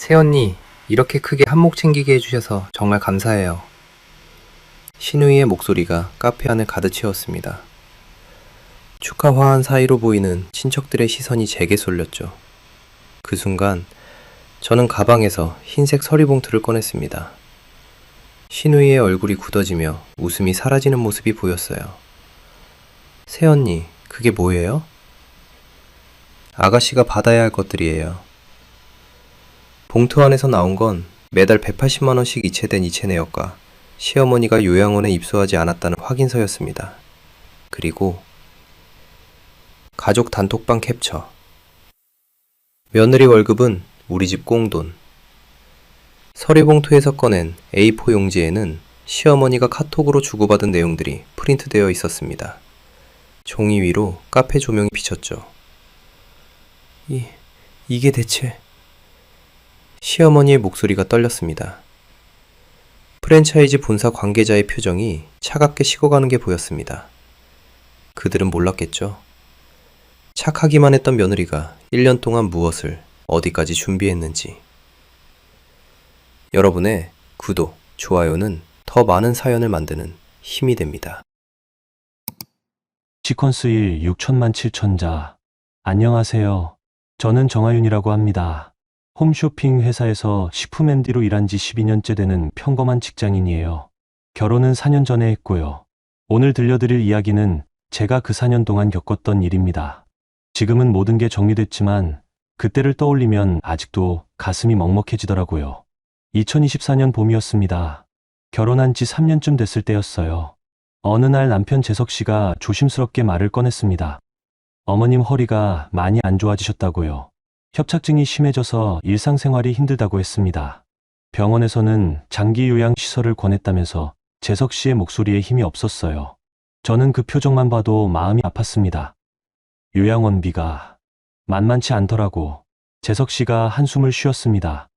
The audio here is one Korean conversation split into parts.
새언니, 이렇게 크게 한몫 챙기게 해주셔서 정말 감사해요. 신우이의 목소리가 카페 안을 가득 채웠습니다. 축하 화한 사이로 보이는 친척들의 시선이 제게 쏠렸죠. 그 순간 저는 가방에서 흰색 서리봉투를 꺼냈습니다. 신우이의 얼굴이 굳어지며 웃음이 사라지는 모습이 보였어요. 새언니, 그게 뭐예요? 아가씨가 받아야 할 것들이에요. 봉투 안에서 나온 건 매달 180만 원씩 이체된 이체 내역과 시어머니가 요양원에 입소하지 않았다는 확인서였습니다. 그리고 가족 단톡방 캡처. 며느리 월급은 우리 집 꽁돈. 서류봉투에서 꺼낸 A4 용지에는 시어머니가 카톡으로 주고받은 내용들이 프린트되어 있었습니다. 종이 위로 카페 조명이 비쳤죠. 이게 대체... 시어머니의 목소리가 떨렸습니다. 프랜차이즈 본사 관계자의 표정이 차갑게 식어가는 게 보였습니다. 그들은 몰랐겠죠. 착하기만 했던 며느리가 1년 동안 무엇을 어디까지 준비했는지. 여러분의 구독, 좋아요는 더 많은 사연을 만드는 힘이 됩니다. 시퀀스 1 6천만 7천자. 안녕하세요. 저는 정하윤이라고 합니다. 홈쇼핑 회사에서 식품 MD로 일한 지 12년째 되는 평범한 직장인이에요. 결혼은 4년 전에 했고요. 오늘 들려드릴 이야기는 제가 그 4년 동안 겪었던 일입니다. 지금은 모든 게 정리됐지만 그때를 떠올리면 아직도 가슴이 먹먹해지더라고요. 2024년 봄이었습니다. 결혼한 지 3년쯤 됐을 때였어요. 어느 날 남편 재석 씨가 조심스럽게 말을 꺼냈습니다. 어머님 허리가 많이 안 좋아지셨다고요. 협착증이 심해져서 일상생활이 힘들다고 했습니다. 병원에서는 장기 요양 시설을 권했다면서 재석 씨의 목소리에 힘이 없었어요. 저는 그 표정만 봐도 마음이 아팠습니다. 요양원비가 만만치 않더라고. 재석 씨가 한숨을 쉬었습니다.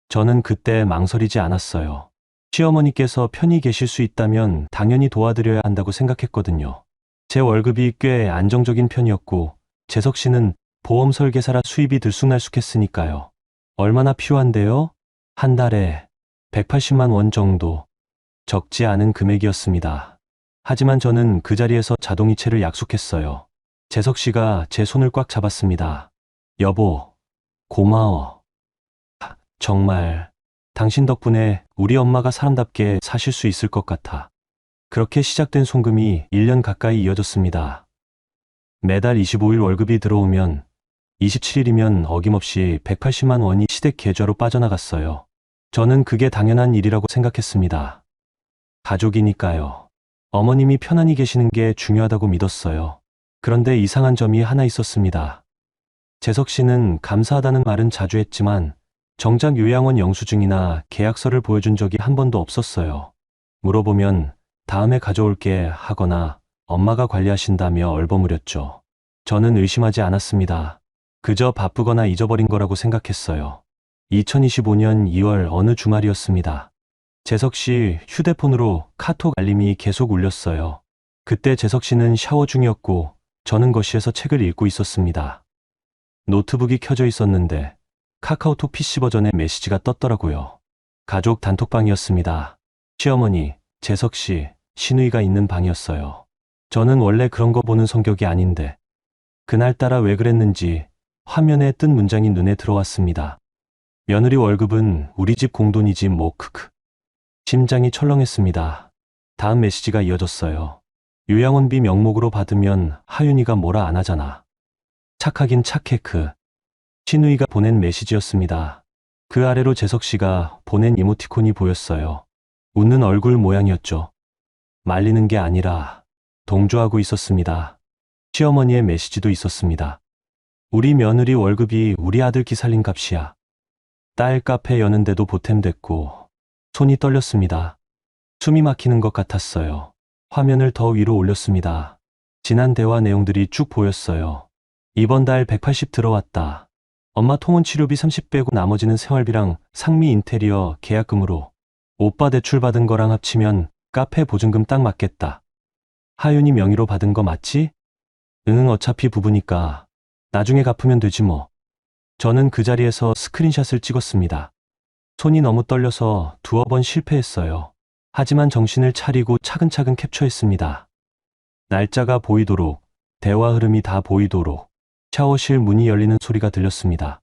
저는 그때 망설이지 않았어요. 시어머니께서 편히 계실 수 있다면 당연히 도와드려야 한다고 생각했거든요. 제 월급이 꽤 안정적인 편이었고 재석 씨는 보험 설계사라 수입이 들쑥날쑥했으니까요. 얼마나 필요한데요? 한 달에 180만 원 정도. 적지 않은 금액이었습니다. 하지만 저는 그 자리에서 자동이체를 약속했어요. 재석 씨가 제 손을 꽉 잡았습니다. 여보, 고마워. 정말 당신 덕분에 우리 엄마가 사람답게 사실 수 있을 것 같아. 그렇게 시작된 송금이 1년 가까이 이어졌습니다. 매달 25일 월급이 들어오면 27일이면 어김없이 180만 원이 시댁 계좌로 빠져나갔어요. 저는 그게 당연한 일이라고 생각했습니다. 가족이니까요. 어머님이 편안히 계시는 게 중요하다고 믿었어요. 그런데 이상한 점이 하나 있었습니다. 재석 씨는 감사하다는 말은 자주 했지만 정작 요양원 영수증이나 계약서를 보여준 적이 한 번도 없었어요. 물어보면 다음에 가져올게 하거나 엄마가 관리하신다며 얼버무렸죠. 저는 의심하지 않았습니다. 그저 바쁘거나 잊어버린 거라고 생각했어요. 2025년 2월 어느 주말이었습니다. 재석 씨 휴대폰으로 카톡 알림이 계속 울렸어요. 그때 재석 씨는 샤워 중이었고 저는 거실에서 책을 읽고 있었습니다. 노트북이 켜져 있었는데 카카오톡 PC 버전의 메시지가 떴더라고요. 가족 단톡방이었습니다. 시어머니, 재석 씨, 신우이가 있는 방이었어요. 저는 원래 그런 거 보는 성격이 아닌데 그날따라 왜 그랬는지 화면에 뜬 문장이 눈에 들어왔습니다. 며느리 월급은 우리 집 공돈이지 뭐 크크. 심장이 철렁했습니다. 다음 메시지가 이어졌어요. 요양원비 명목으로 받으면 하윤이가 뭐라 안 하잖아. 착하긴 착해 신우이가 보낸 메시지였습니다. 그 아래로 재석 씨가 보낸 이모티콘이 보였어요. 웃는 얼굴 모양이었죠. 말리는 게 아니라 동조하고 있었습니다. 시어머니의 메시지도 있었습니다. 우리 며느리 월급이 우리 아들 기살림 값이야. 딸 카페 여는데도 보탬됐고 손이 떨렸습니다. 숨이 막히는 것 같았어요. 화면을 더 위로 올렸습니다. 지난 대화 내용들이 쭉 보였어요. 이번 달 180 들어왔다. 엄마 통원 치료비 30 빼고 나머지는 생활비랑 상미 인테리어 계약금으로. 오빠 대출 받은 거랑 합치면 카페 보증금 딱 맞겠다. 하윤이 명의로 받은 거 맞지? 응, 어차피 부부니까 나중에 갚으면 되지 뭐. 저는 그 자리에서 스크린샷을 찍었습니다. 손이 너무 떨려서 두어 번 실패했어요. 하지만 정신을 차리고 차근차근 캡처했습니다. 날짜가 보이도록, 대화 흐름이 다 보이도록 샤워실 문이 열리는 소리가 들렸습니다.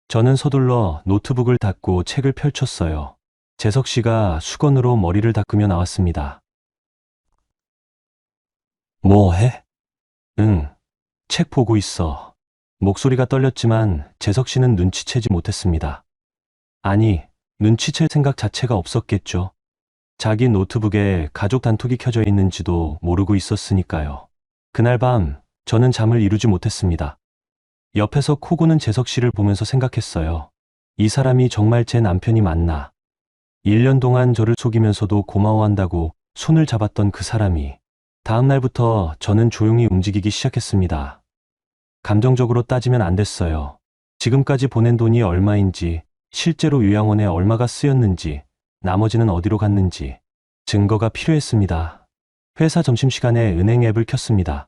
저는 서둘러 노트북을 닫고 책을 펼쳤어요. 재석 씨가 수건으로 머리를 닦으며 나왔습니다. 뭐 해? 응, 책 보고 있어. 목소리가 떨렸지만 재석 씨는 눈치채지 못했습니다. 아니, 눈치챌 생각 자체가 없었겠죠. 자기 노트북에 가족 단톡이 켜져 있는지도 모르고 있었으니까요. 그날 밤 저는 잠을 이루지 못했습니다. 옆에서 코 고는 재석 씨를 보면서 생각했어요. 이 사람이 정말 제 남편이 맞나? 1년 동안 저를 속이면서도 고마워한다고 손을 잡았던 그 사람이 다음 날부터 저는 조용히 움직이기 시작했습니다. 감정적으로 따지면 안 됐어요. 지금까지 보낸 돈이 얼마인지, 실제로 요양원에 얼마가 쓰였는지, 나머지는 어디로 갔는지 증거가 필요했습니다. 회사 점심시간에 은행 앱을 켰습니다.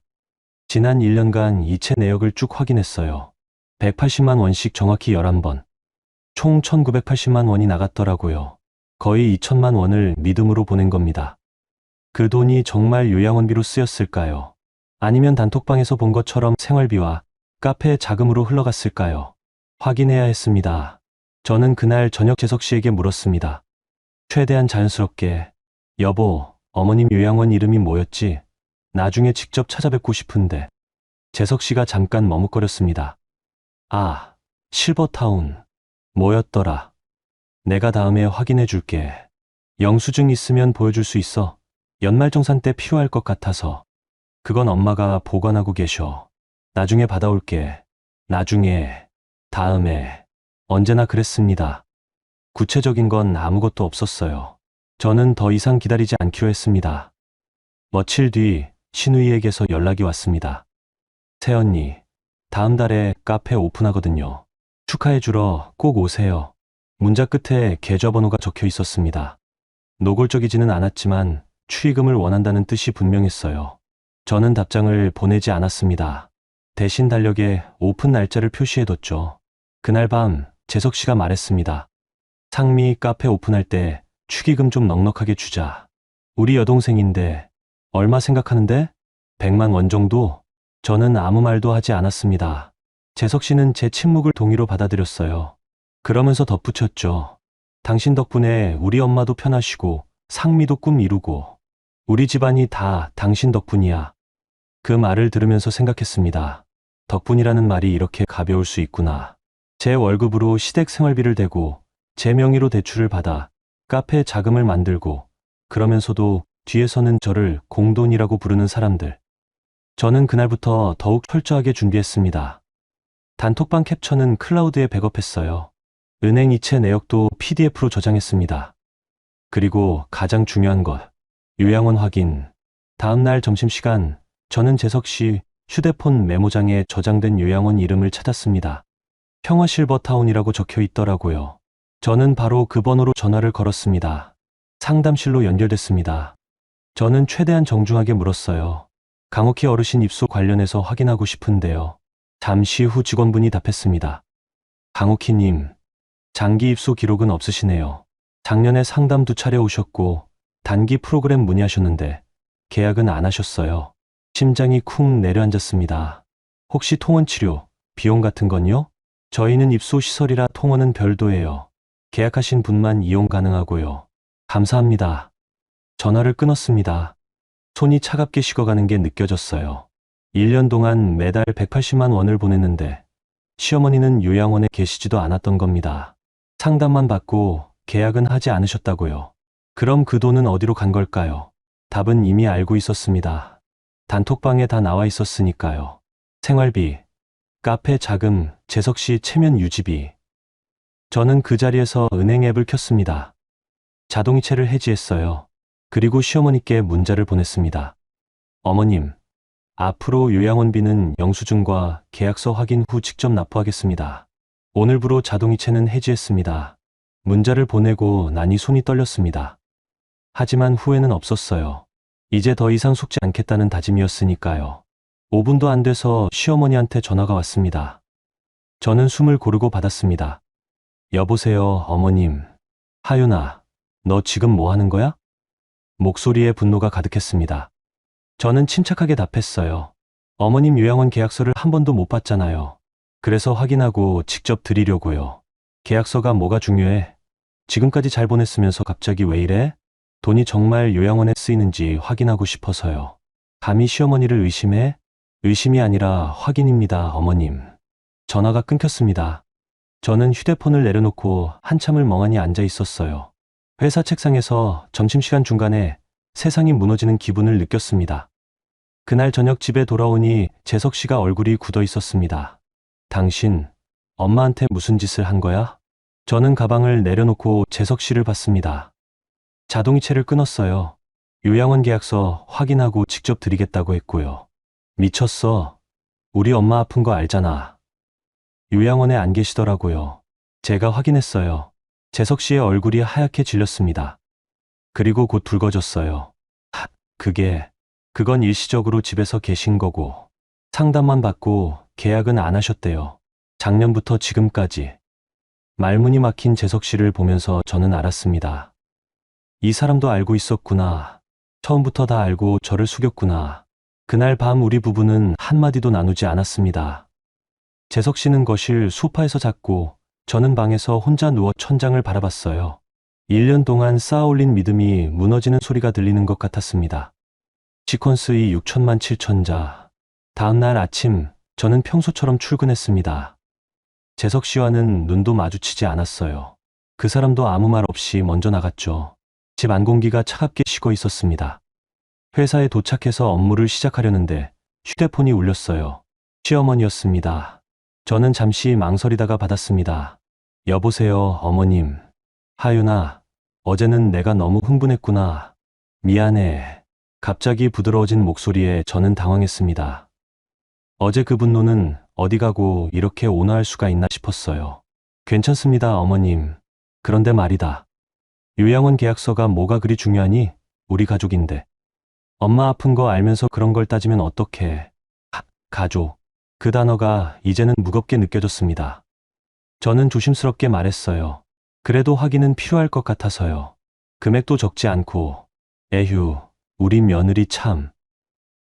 지난 1년간 이체 내역을 쭉 확인했어요. 180만 원씩 정확히 11번. 총 1980만 원이 나갔더라고요. 거의 2천만 원을 믿음으로 보낸 겁니다. 그 돈이 정말 요양원비로 쓰였을까요? 아니면 단톡방에서 본 것처럼 생활비와 카페 자금으로 흘러갔을까요? 확인해야 했습니다. 저는 그날 저녁 재석 씨에게 물었습니다. 최대한 자연스럽게, 여보, 어머님 요양원 이름이 뭐였지? 나중에 직접 찾아뵙고 싶은데. 재석 씨가 잠깐 머뭇거렸습니다. 아, 실버타운. 뭐였더라? 내가 다음에 확인해 줄게. 영수증 있으면 보여줄 수 있어. 연말정산 때 필요할 것 같아서. 그건 엄마가 보관하고 계셔. 나중에 받아올게. 나중에, 다음에, 언제나 그랬습니다. 구체적인 건 아무것도 없었어요. 저는 더 이상 기다리지 않기로 했습니다. 며칠 뒤 신우이에게서 연락이 왔습니다. 새언니, 다음 달에 카페 오픈하거든요. 축하해주러 꼭 오세요. 문자 끝에 계좌번호가 적혀 있었습니다. 노골적이지는 않았지만 축의금을 원한다는 뜻이 분명했어요. 저는 답장을 보내지 않았습니다. 대신 달력에 오픈 날짜를 표시해뒀죠. 그날 밤 재석 씨가 말했습니다. 상미 카페 오픈할 때 축의금 좀 넉넉하게 주자. 우리 여동생인데 얼마 생각하는데? 100만 원 정도? 저는 아무 말도 하지 않았습니다. 재석 씨는 제 침묵을 동의로 받아들였어요. 그러면서 덧붙였죠. 당신 덕분에 우리 엄마도 편하시고 상미도 꿈 이루고 우리 집안이 다 당신 덕분이야. 그 말을 들으면서 생각했습니다. 덕분이라는 말이 이렇게 가벼울 수 있구나. 제 월급으로 시댁 생활비를 대고 제 명의로 대출을 받아 카페 자금을 만들고 그러면서도 뒤에서는 저를 공돈이라고 부르는 사람들. 저는 그날부터 더욱 철저하게 준비했습니다. 단톡방 캡처는 클라우드에 백업했어요. 은행 이체 내역도 PDF로 저장했습니다. 그리고 가장 중요한 것, 요양원 확인. 다음 날 점심시간, 저는 재석 씨 휴대폰 메모장에 저장된 요양원 이름을 찾았습니다. 평화 실버타운이라고 적혀 있더라고요. 저는 바로 그 번호로 전화를 걸었습니다. 상담실로 연결됐습니다. 저는 최대한 정중하게 물었어요. 강옥희 어르신 입소 관련해서 확인하고 싶은데요. 잠시 후 직원분이 답했습니다. 강옥희님, 장기 입소 기록은 없으시네요. 작년에 상담 2차례 오셨고 단기 프로그램 문의하셨는데 계약은 안 하셨어요. 심장이 쿵 내려앉았습니다. 혹시 통원치료, 비용 같은 건요? 저희는 입소시설이라 통원은 별도예요. 계약하신 분만 이용 가능하고요. 감사합니다. 전화를 끊었습니다. 손이 차갑게 식어가는 게 느껴졌어요. 1년 동안 매달 180만 원을 보냈는데 시어머니는 요양원에 계시지도 않았던 겁니다. 상담만 받고 계약은 하지 않으셨다고요. 그럼 그 돈은 어디로 간 걸까요? 답은 이미 알고 있었습니다. 단톡방에 다 나와 있었으니까요. 생활비, 카페 자금, 재석 씨 체면 유지비. 저는 그 자리에서 은행 앱을 켰습니다. 자동이체를 해지했어요. 그리고 시어머니께 문자를 보냈습니다. 어머님, 앞으로 요양원비는 영수증과 계약서 확인 후 직접 납부하겠습니다. 오늘부로 자동이체는 해지했습니다. 문자를 보내고 나니 손이 떨렸습니다. 하지만 후회는 없었어요. 이제 더 이상 속지 않겠다는 다짐이었으니까요. 5분도 안 돼서 시어머니한테 전화가 왔습니다. 저는 숨을 고르고 받았습니다. 여보세요, 어머님. 하윤아, 너 지금 뭐 하는 거야? 목소리에 분노가 가득했습니다. 저는 침착하게 답했어요. 어머님 요양원 계약서를 한 번도 못 봤잖아요. 그래서 확인하고 직접 드리려고요. 계약서가 뭐가 중요해? 지금까지 잘 보냈으면서 갑자기 왜 이래? 돈이 정말 요양원에 쓰이는지 확인하고 싶어서요. 감히 시어머니를 의심해? 의심이 아니라 확인입니다, 어머님. 전화가 끊겼습니다. 저는 휴대폰을 내려놓고 한참을 멍하니 앉아 있었어요. 회사 책상에서 점심시간 중간에 세상이 무너지는 기분을 느꼈습니다. 그날 저녁 집에 돌아오니 재석 씨가 얼굴이 굳어 있었습니다. 당신, 엄마한테 무슨 짓을 한 거야? 저는 가방을 내려놓고 재석 씨를 봤습니다. 자동이체를 끊었어요. 요양원 계약서 확인하고 직접 드리겠다고 했고요. 미쳤어. 우리 엄마 아픈 거 알잖아. 요양원에 안 계시더라고요. 제가 확인했어요. 재석 씨의 얼굴이 하얗게 질렸습니다. 그리고 곧 붉어졌어요. 그건 일시적으로 집에서 계신 거고, 상담만 받고 계약은 안 하셨대요. 작년부터 지금까지. 말문이 막힌 재석 씨를 보면서 저는 알았습니다. 이 사람도 알고 있었구나. 처음부터 다 알고 저를 속였구나. 그날 밤 우리 부부는 한마디도 나누지 않았습니다. 재석 씨는 거실 소파에서 잤고 저는 방에서 혼자 누워 천장을 바라봤어요. 1년 동안 쌓아올린 믿음이 무너지는 소리가 들리는 것 같았습니다. 시퀀스 6천만 7천자. 다음 날 아침 저는 평소처럼 출근했습니다. 재석 씨와는 눈도 마주치지 않았어요. 그 사람도 아무 말 없이 먼저 나갔죠. 집 안 공기가 차갑게 식어 있었습니다. 회사에 도착해서 업무를 시작하려는데 휴대폰이 울렸어요. 시어머니였습니다. 저는 잠시 망설이다가 받았습니다. 여보세요, 어머님. 하윤아, 어제는 내가 너무 흥분했구나. 미안해. 갑자기 부드러워진 목소리에 저는 당황했습니다. 어제 그 분노는 어디 가고 이렇게 온화할 수가 있나 싶었어요. 괜찮습니다, 어머님. 그런데 말이다. 요양원 계약서가 뭐가 그리 중요하니? 우리 가족인데. 엄마 아픈 거 알면서 그런 걸 따지면 어떡해. 가족. 그 단어가 이제는 무겁게 느껴졌습니다. 저는 조심스럽게 말했어요. 그래도 확인은 필요할 것 같아서요. 금액도 적지 않고. 에휴, 우리 며느리 참.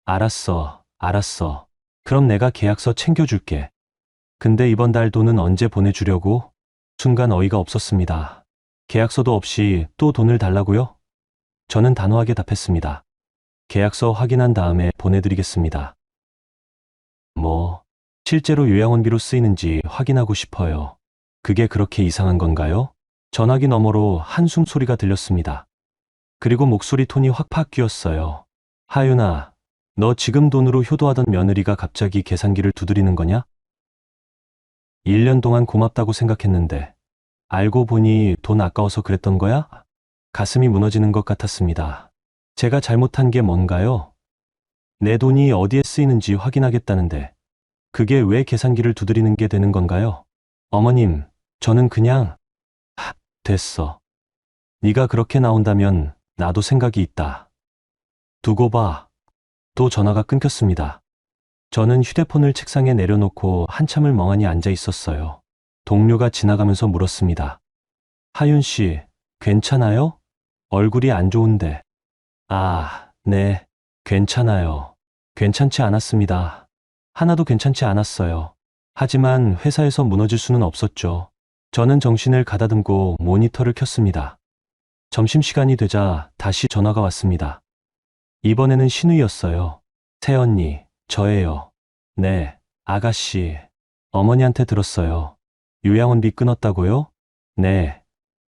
알았어. 그럼 내가 계약서 챙겨줄게. 근데 이번 달 돈은 언제 보내주려고? 순간 어이가 없었습니다. 계약서도 없이 또 돈을 달라고요? 저는 단호하게 답했습니다. 계약서 확인한 다음에 보내드리겠습니다. 실제로 요양원비로 쓰이는지 확인하고 싶어요. 그게 그렇게 이상한 건가요? 전화기 너머로 한숨 소리가 들렸습니다. 그리고 목소리 톤이 확 바뀌었어요. 하윤아, 너 지금 돈으로 효도하던 며느리가 갑자기 계산기를 두드리는 거냐? 1년 동안 고맙다고 생각했는데 알고 보니 돈 아까워서 그랬던 거야? 가슴이 무너지는 것 같았습니다. 제가 잘못한 게 뭔가요? 내 돈이 어디에 쓰이는지 확인하겠다는데 그게 왜 계산기를 두드리는 게 되는 건가요? 어머님, 저는 그냥 됐어. 네가 그렇게 나온다면 나도 생각이 있다. 두고 봐. 또 전화가 끊겼습니다. 저는 휴대폰을 책상에 내려놓고 한참을 멍하니 앉아 있었어요. 동료가 지나가면서 물었습니다. 하윤 씨, 괜찮아요? 얼굴이 안 좋은데. 네, 괜찮아요. 괜찮지 않았습니다. 하나도 괜찮지 않았어요. 하지만 회사에서 무너질 수는 없었죠. 저는 정신을 가다듬고 모니터를 켰습니다. 점심시간이 되자 다시 전화가 왔습니다. 이번에는 신우이였어요. 새언니, 저예요. 네, 아가씨. 어머니한테 들었어요. 요양원비 끊었다고요? 네.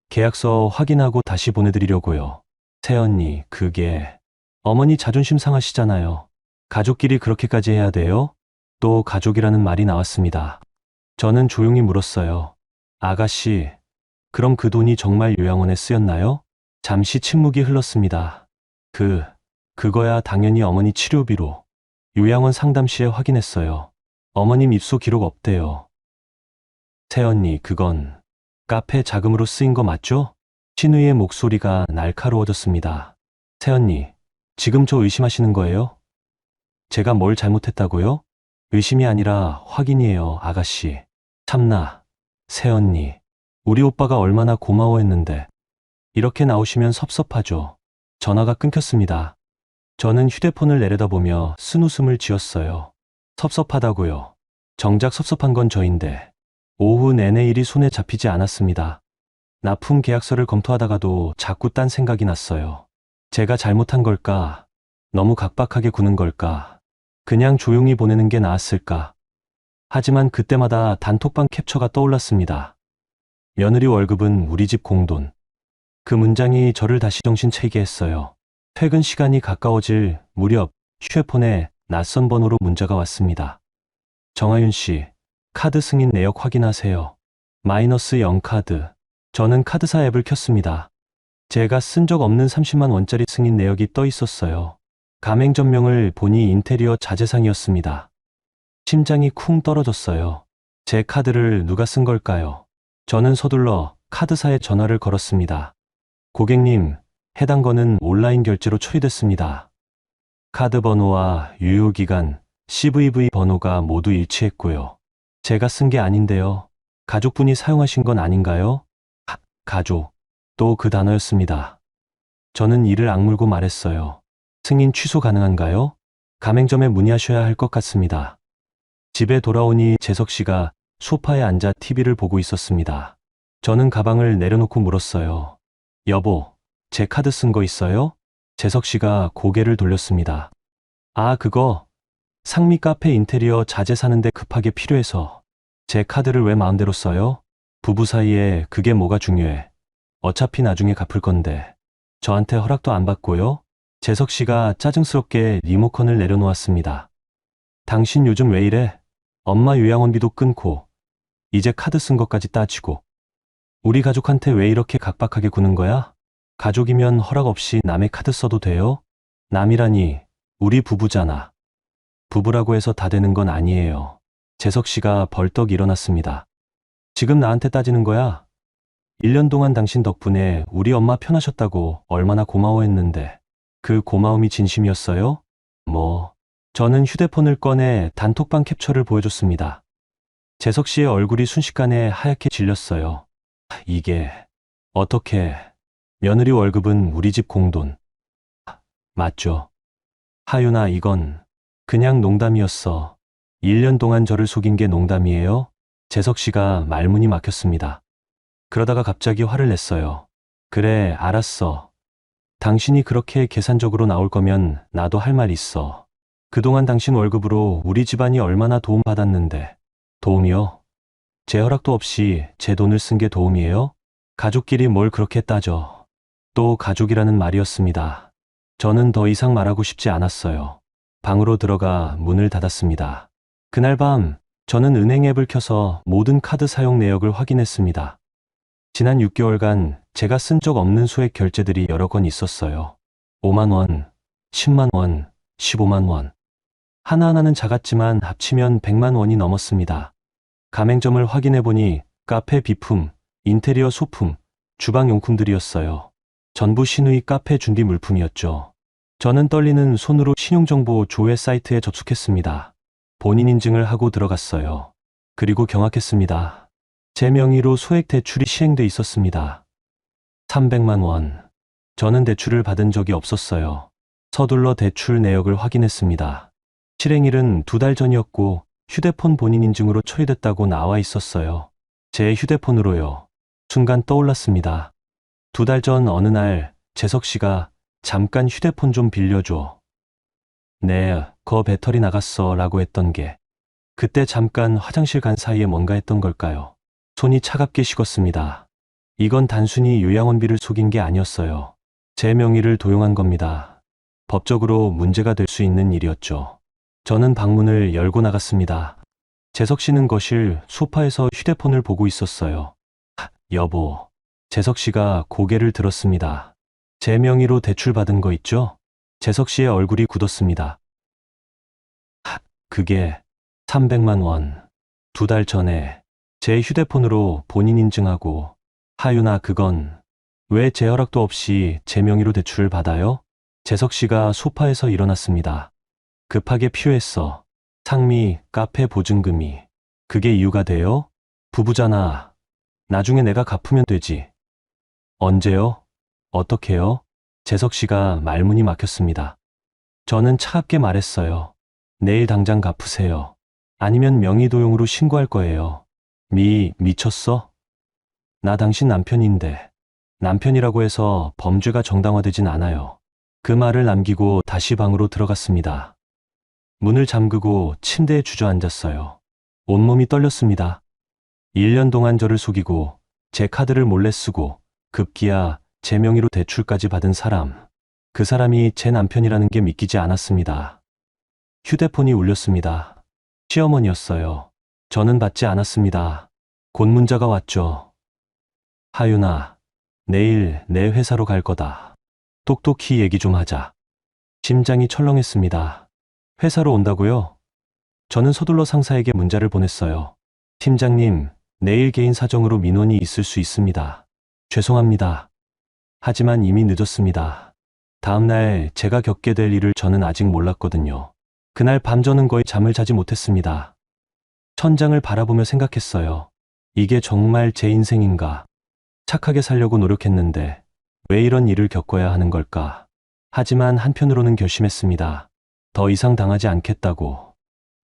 계약서 확인하고 다시 보내드리려고요. 새언니, 그게... 어머니 자존심 상하시잖아요. 가족끼리 그렇게까지 해야 돼요? 또 가족이라는 말이 나왔습니다. 저는 조용히 물었어요. 아가씨, 그럼 그 돈이 정말 요양원에 쓰였나요? 잠시 침묵이 흘렀습니다. 그거야 당연히 어머니 치료비로. 요양원 상담 시에 확인했어요. 어머님 입소 기록 없대요. 새언니, 그건 카페 자금으로 쓰인 거 맞죠? 신우의 목소리가 날카로워졌습니다. 새언니, 지금 저 의심하시는 거예요? 제가 뭘 잘못했다고요? 의심이 아니라 확인이에요, 아가씨. 참나, 새언니. 우리 오빠가 얼마나 고마워했는데. 이렇게 나오시면 섭섭하죠. 전화가 끊겼습니다. 저는 휴대폰을 내려다보며 쓴웃음을 지었어요. 섭섭하다고요. 정작 섭섭한 건 저인데. 오후 내내 일이 손에 잡히지 않았습니다. 납품 계약서를 검토하다가도 자꾸 딴 생각이 났어요. 제가 잘못한 걸까? 너무 각박하게 구는 걸까? 그냥 조용히 보내는 게 나았을까? 하지만 그때마다 단톡방 캡처가 떠올랐습니다. 며느리 월급은 우리 집 공돈. 그 문장이 저를 다시 정신차리게 했어요. 퇴근 시간이 가까워질 무렵 휴대폰에 낯선 번호로 문자가 왔습니다. 정하윤 씨, 카드 승인 내역 확인하세요. 마이너스 0카드. 저는 카드사 앱을 켰습니다. 제가 쓴 적 없는 30만 원짜리 승인 내역이 떠 있었어요. 가맹점명을 보니 인테리어 자재상이었습니다. 심장이 쿵 떨어졌어요. 제 카드를 누가 쓴 걸까요? 저는 서둘러 카드사에 전화를 걸었습니다. 고객님, 해당 건은 온라인 결제로 처리됐습니다. 카드 번호와 유효기간, CVV 번호가 모두 일치했고요. 제가 쓴 게 아닌데요. 가족분이 사용하신 건 아닌가요? 가족. 또 그 단어였습니다. 저는 이를 악물고 말했어요. 승인 취소 가능한가요? 가맹점에 문의하셔야 할 것 같습니다. 집에 돌아오니 재석 씨가 소파에 앉아 TV를 보고 있었습니다. 저는 가방을 내려놓고 물었어요. 여보, 제 카드 쓴 거 있어요? 재석 씨가 고개를 돌렸습니다. 아, 그거 상미 카페 인테리어 자재 사는데 급하게 필요해서. 제 카드를 왜 마음대로 써요? 부부 사이에 그게 뭐가 중요해. 어차피 나중에 갚을 건데. 저한테 허락도 안 받고요. 재석 씨가 짜증스럽게 리모컨을 내려놓았습니다. 당신 요즘 왜 이래? 엄마 요양원비도 끊고 이제 카드 쓴 것까지 따지고. 우리 가족한테 왜 이렇게 각박하게 구는 거야? 가족이면 허락 없이 남의 카드 써도 돼요? 남이라니, 우리 부부잖아. 부부라고 해서 다 되는 건 아니에요. 재석 씨가 벌떡 일어났습니다. 지금 나한테 따지는 거야? 1년 동안 당신 덕분에 우리 엄마 편하셨다고 얼마나 고마워했는데. 그 고마움이 진심이었어요? 저는 휴대폰을 꺼내 단톡방 캡처를 보여줬습니다. 재석 씨의 얼굴이 순식간에 하얗게 질렸어요. 이게 어떻게. 며느리 월급은 우리 집 공돈. 맞죠? 하윤아, 이건 그냥 농담이었어. 1년 동안 저를 속인 게 농담이에요? 재석 씨가 말문이 막혔습니다. 그러다가 갑자기 화를 냈어요. 그래, 알았어. 당신이 그렇게 계산적으로 나올 거면 나도 할 말 있어. 그동안 당신 월급으로 우리 집안이 얼마나 도움받았는데. 도움이요? 제 허락도 없이 제 돈을 쓴 게 도움이에요? 가족끼리 뭘 그렇게 따져. 또 가족이라는 말이었습니다. 저는 더 이상 말하고 싶지 않았어요. 방으로 들어가 문을 닫았습니다. 그날 밤 저는 은행 앱을 켜서 모든 카드 사용 내역을 확인했습니다. 지난 6개월간 제가 쓴 적 없는 소액 결제들이 여러 건 있었어요. 5만 원, 10만 원, 15만 원. 하나하나는 작았지만 합치면 100만 원이 넘었습니다. 가맹점을 확인해보니 카페 비품, 인테리어 소품, 주방용품들이었어요. 전부 신우이 카페 준비 물품이었죠. 저는 떨리는 손으로 신용정보 조회 사이트에 접속했습니다. 본인 인증을 하고 들어갔어요. 그리고 경악했습니다. 제 명의로 소액 대출이 시행돼 있었습니다. 300만 원. 저는 대출을 받은 적이 없었어요. 서둘러 대출 내역을 확인했습니다. 실행일은 2달 전이었고 휴대폰 본인 인증으로 처리됐다고 나와 있었어요. 제 휴대폰으로요. 순간 떠올랐습니다. 2달 전 어느 날 재석 씨가 잠깐 휴대폰 좀 빌려줘. 네, 거 배터리 나갔어 라고 했던 게 그때 잠깐 화장실 간 사이에 뭔가 했던 걸까요? 손이 차갑게 식었습니다. 이건 단순히 요양원비를 속인 게 아니었어요. 제 명의를 도용한 겁니다. 법적으로 문제가 될 수 있는 일이었죠. 저는 방문을 열고 나갔습니다. 재석 씨는 거실 소파에서 휴대폰을 보고 있었어요. 여보. 재석 씨가 고개를 들었습니다. 제 명의로 대출 받은 거 있죠? 재석 씨의 얼굴이 굳었습니다. 그게 300만 원. 2달 전에 제 휴대폰으로 본인 인증하고. 하윤아, 그건 왜 제 허락도 없이 제 명의로 대출을 받아요? 재석 씨가 소파에서 일어났습니다. 급하게 필요했어. 상미 카페 보증금이. 그게 이유가 돼요? 부부잖아. 나중에 내가 갚으면 되지. 언제요? 어떻게요? 재석 씨가 말문이 막혔습니다. 저는 차갑게 말했어요. 내일 당장 갚으세요. 아니면 명의도용으로 신고할 거예요. 미쳤어? 나 당신 남편인데. 남편이라고 해서 범죄가 정당화되진 않아요. 그 말을 남기고 다시 방으로 들어갔습니다. 문을 잠그고 침대에 주저앉았어요. 온몸이 떨렸습니다. 1년 동안 저를 속이고 제 카드를 몰래 쓰고 급기야 제 명의로 대출까지 받은 사람. 그 사람이 제 남편이라는 게 믿기지 않았습니다. 휴대폰이 울렸습니다. 시어머니였어요. 저는 받지 않았습니다. 곧 문자가 왔죠. 하윤아, 내일 내 회사로 갈 거다. 똑똑히 얘기 좀 하자. 심장이 철렁했습니다. 회사로 온다고요? 저는 서둘러 상사에게 문자를 보냈어요. 팀장님, 내일 개인 사정으로 민원이 있을 수 있습니다. 죄송합니다. 하지만 이미 늦었습니다. 다음날 제가 겪게 될 일을 저는 아직 몰랐거든요. 그날 밤 저는 거의 잠을 자지 못했습니다. 천장을 바라보며 생각했어요. 이게 정말 제 인생인가? 착하게 살려고 노력했는데 왜 이런 일을 겪어야 하는 걸까? 하지만 한편으로는 결심했습니다. 더 이상 당하지 않겠다고.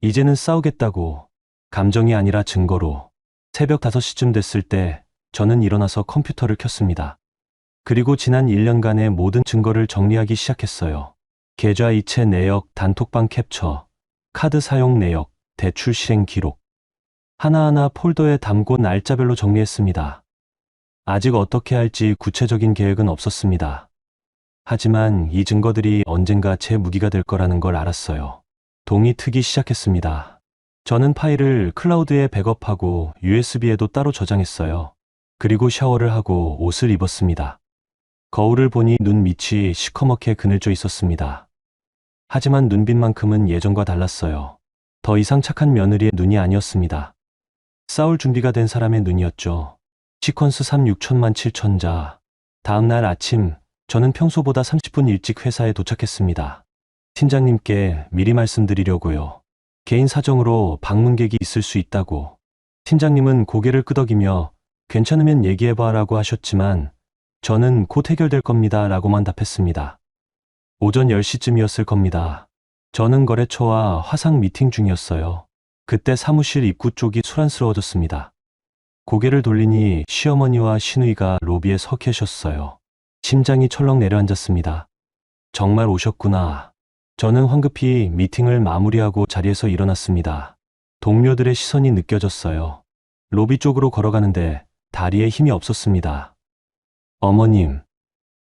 이제는 싸우겠다고. 감정이 아니라 증거로. 새벽 5시쯤 됐을 때 저는 일어나서 컴퓨터를 켰습니다. 그리고 지난 1년간의 모든 증거를 정리하기 시작했어요. 계좌 이체 내역, 단톡방 캡처, 카드 사용 내역, 대출 실행 기록. 하나하나 폴더에 담고 날짜별로 정리했습니다. 아직 어떻게 할지 구체적인 계획은 없었습니다. 하지만 이 증거들이 언젠가 제 무기가 될 거라는 걸 알았어요. 동이 트기 시작했습니다. 저는 파일을 클라우드에 백업하고 USB에도 따로 저장했어요. 그리고 샤워를 하고 옷을 입었습니다. 거울을 보니 눈 밑이 시커멓게 그늘져 있었습니다. 하지만 눈빛만큼은 예전과 달랐어요. 더 이상 착한 며느리의 눈이 아니었습니다. 싸울 준비가 된 사람의 눈이었죠. 시퀀스 3 6천만 7천자. 다음 날 아침, 저는 평소보다 30분 일찍 회사에 도착했습니다. 팀장님께 미리 말씀드리려고요. 개인 사정으로 방문객이 있을 수 있다고. 팀장님은 고개를 끄덕이며 괜찮으면 얘기해봐라고 하셨지만 저는 곧 해결될 겁니다 라고만 답했습니다. 오전 10시쯤이었을 겁니다. 저는 거래처와 화상 미팅 중이었어요. 그때 사무실 입구 쪽이 소란스러워졌습니다. 고개를 돌리니 시어머니와 시누이가 로비에 서 계셨어요. 심장이 철렁 내려앉았습니다. 정말 오셨구나. 저는 황급히 미팅을 마무리하고 자리에서 일어났습니다. 동료들의 시선이 느껴졌어요. 로비 쪽으로 걸어가는데 다리에 힘이 없었습니다. 어머님,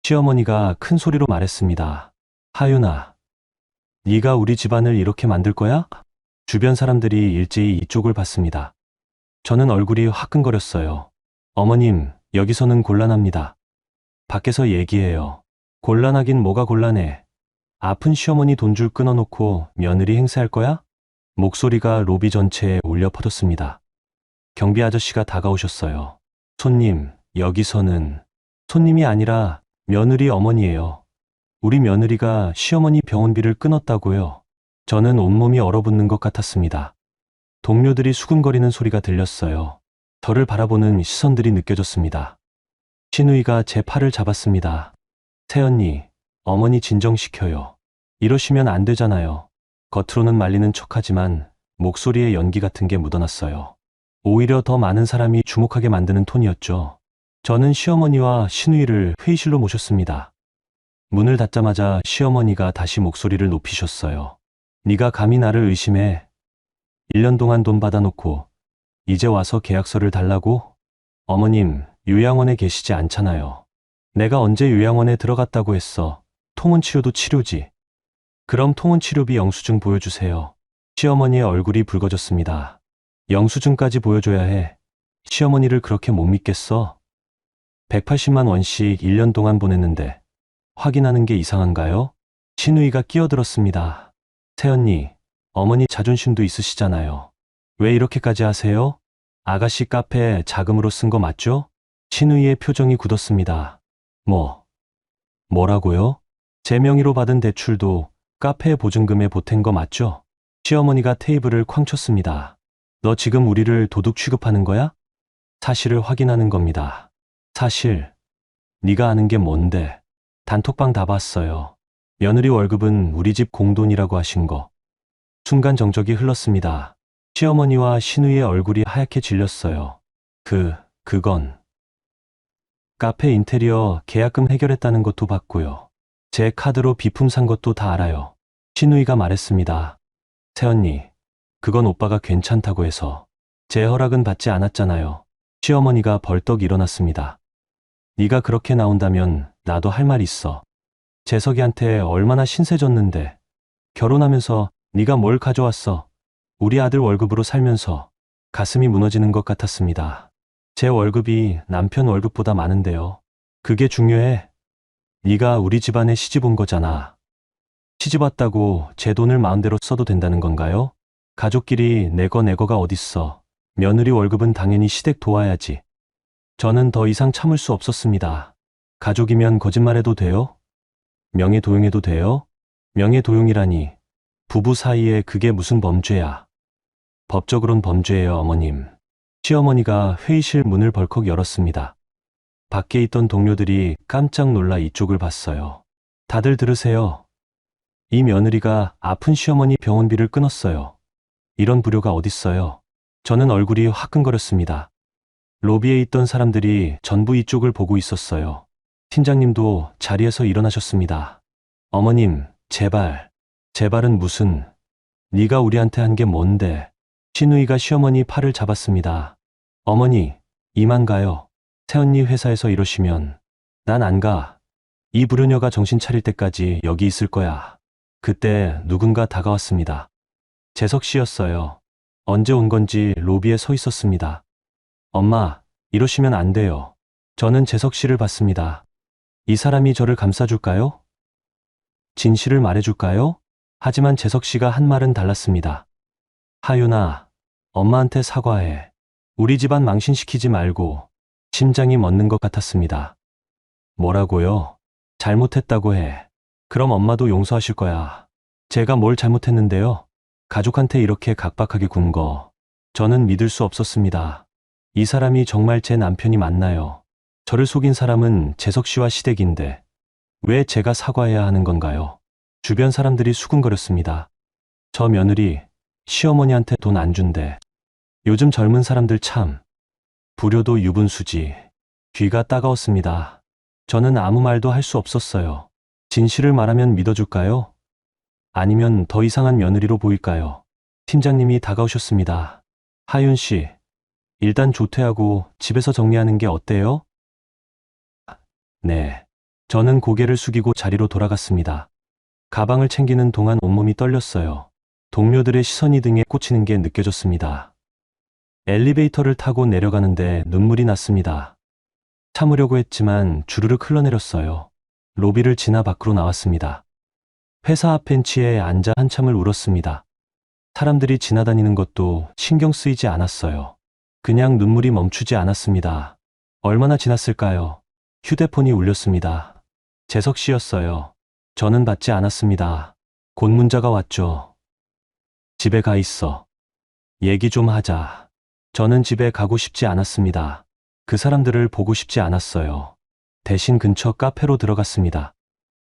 시어머니가 큰 소리로 말했습니다. 하윤아, 네가 우리 집안을 이렇게 만들 거야? 주변 사람들이 일제히 이쪽을 봤습니다. 저는 얼굴이 화끈거렸어요. 어머님, 여기서는 곤란합니다. 밖에서 얘기해요. 곤란하긴 뭐가 곤란해. 아픈 시어머니 돈줄 끊어놓고 며느리 행세할 거야? 목소리가 로비 전체에 울려 퍼졌습니다. 경비 아저씨가 다가오셨어요. 손님, 여기서는 손님이 아니라 며느리 어머니예요. 우리 며느리가 시어머니 병원비를 끊었다고요. 저는 온몸이 얼어붙는 것 같았습니다. 동료들이 수군거리는 소리가 들렸어요. 저를 바라보는 시선들이 느껴졌습니다. 시누이가 제 팔을 잡았습니다. 새언니, 어머니 진정시켜요. 이러시면 안 되잖아요. 겉으로는 말리는 척하지만 목소리에 연기 같은 게 묻어났어요. 오히려 더 많은 사람이 주목하게 만드는 톤이었죠. 저는 시어머니와 시누이를 회의실로 모셨습니다. 문을 닫자마자 시어머니가 다시 목소리를 높이셨어요. 네가 감히 나를 의심해. 1년 동안 돈 받아놓고 이제 와서 계약서를 달라고? 어머님, 요양원에 계시지 않잖아요. 내가 언제 요양원에 들어갔다고 했어. 통원 치료도 치료지. 그럼 통원 치료비 영수증 보여주세요. 시어머니의 얼굴이 붉어졌습니다. 영수증까지 보여줘야 해. 시어머니를 그렇게 못 믿겠어? 180만 원씩 1년 동안 보냈는데 확인하는 게 이상한가요? 시누이가 끼어들었습니다. 새언니, 어머니 자존심도 있으시잖아요. 왜 이렇게까지 하세요? 아가씨 카페 자금으로 쓴 거 맞죠? 시누이의 표정이 굳었습니다. 뭐라고요? 제 명의로 받은 대출도 카페 보증금에 보탠 거 맞죠? 시어머니가 테이블을 쾅 쳤습니다. 너 지금 우리를 도둑 취급하는 거야? 사실을 확인하는 겁니다. 사실. 네가 아는 게 뭔데? 단톡방 다 봤어요. 며느리 월급은 우리 집 공돈이라고 하신 거. 순간 정적이 흘렀습니다. 시어머니와 시누이의 얼굴이 하얗게 질렸어요. 그건 카페 인테리어 계약금 해결했다는 것도 봤고요. 제 카드로 비품 산 것도 다 알아요. 시누이가 말했습니다. 새언니, 그건 오빠가 괜찮다고 해서 제 허락은 받지 않았잖아요. 시어머니가 벌떡 일어났습니다. 네가 그렇게 나온다면 나도 할 말 있어. 재석이한테 얼마나 신세졌는데 결혼하면서 네가 뭘 가져왔어. 우리 아들 월급으로 살면서 가슴이 무너지는 것 같았습니다. 제 월급이 남편 월급보다 많은데요. 그게 중요해? 네가 우리 집안에 시집 온 거잖아. 시집 왔다고 제 돈을 마음대로 써도 된다는 건가요? 가족끼리 내거가 어딨어. 며느리 월급은 당연히 시댁 도와야지. 저는 더 이상 참을 수 없었습니다. 가족이면 거짓말해도 돼요? 명예도용해도 돼요? 명예도용이라니. 부부 사이에 그게 무슨 범죄야. 법적으론 범죄예요, 어머님. 시어머니가 회의실 문을 벌컥 열었습니다. 밖에 있던 동료들이 깜짝 놀라 이쪽을 봤어요. 다들 들으세요. 이 며느리가 아픈 시어머니 병원비를 끊었어요. 이런 불효가 어딨어요. 저는 얼굴이 화끈거렸습니다. 로비에 있던 사람들이 전부 이쪽을 보고 있었어요. 팀장님도 자리에서 일어나셨습니다. 어머님, 제발은 무슨, 네가 우리한테 한 게 뭔데. 시누이가 시어머니 팔을 잡았습니다. 어머니, 이만 가요. 새언니 회사에서 이러시면 난 안 가. 이 불효녀가 정신 차릴 때까지 여기 있을 거야. 그때 누군가 다가왔습니다. 재석 씨였어요. 언제 온 건지 로비에 서 있었습니다. 엄마, 이러시면 안 돼요. 저는 재석 씨를 봤습니다. 이 사람이 저를 감싸줄까요? 진실을 말해줄까요? 하지만 재석 씨가 한 말은 달랐습니다. 하윤아, 엄마한테 사과해. 우리 집안 망신시키지 말고. 심장이 멎는 것 같았습니다. 뭐라고요? 잘못했다고 해. 그럼 엄마도 용서하실 거야. 제가 뭘 잘못했는데요? 가족한테 이렇게 각박하게 군 거. 저는 믿을 수 없었습니다. 이 사람이 정말 제 남편이 맞나요? 저를 속인 사람은 재석 씨와 시댁인데 왜 제가 사과해야 하는 건가요? 주변 사람들이 수군거렸습니다. 저 며느리 시어머니한테 돈 안 준대. 요즘 젊은 사람들 참 불효도 유분수지. 귀가 따가웠습니다. 저는 아무 말도 할 수 없었어요. 진실을 말하면 믿어줄까요? 아니면 더 이상한 며느리로 보일까요? 팀장님이 다가오셨습니다. 하윤 씨, 일단 조퇴하고 집에서 정리하는 게 어때요? 네. 저는 고개를 숙이고 자리로 돌아갔습니다. 가방을 챙기는 동안 온몸이 떨렸어요. 동료들의 시선이 등에 꽂히는 게 느껴졌습니다. 엘리베이터를 타고 내려가는데 눈물이 났습니다. 참으려고 했지만 주르륵 흘러내렸어요. 로비를 지나 밖으로 나왔습니다. 회사 앞 벤치에 앉아 한참을 울었습니다. 사람들이 지나다니는 것도 신경 쓰이지 않았어요. 그냥 눈물이 멈추지 않았습니다. 얼마나 지났을까요? 휴대폰이 울렸습니다. 재석 씨였어요. 저는 받지 않았습니다. 곧 문자가 왔죠. 집에 가 있어. 얘기 좀 하자. 저는 집에 가고 싶지 않았습니다. 그 사람들을 보고 싶지 않았어요. 대신 근처 카페로 들어갔습니다.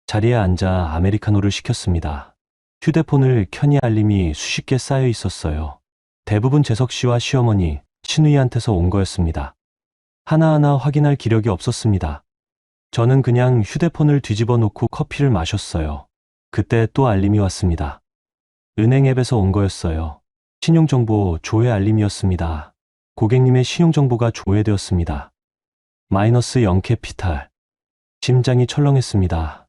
자리에 앉아 아메리카노를 시켰습니다. 휴대폰을 켜니 알림이 수십 개 쌓여 있었어요. 대부분 재석 씨와 시어머니, 시누이한테서 온 거였습니다. 하나하나 확인할 기력이 없었습니다. 저는 그냥 휴대폰을 뒤집어 놓고 커피를 마셨어요. 그때 또 알림이 왔습니다. 은행 앱에서 온 거였어요. 신용정보 조회 알림이었습니다. 고객님의 신용정보가 조회되었습니다. 마이너스 0캐피탈. 심장이 철렁했습니다.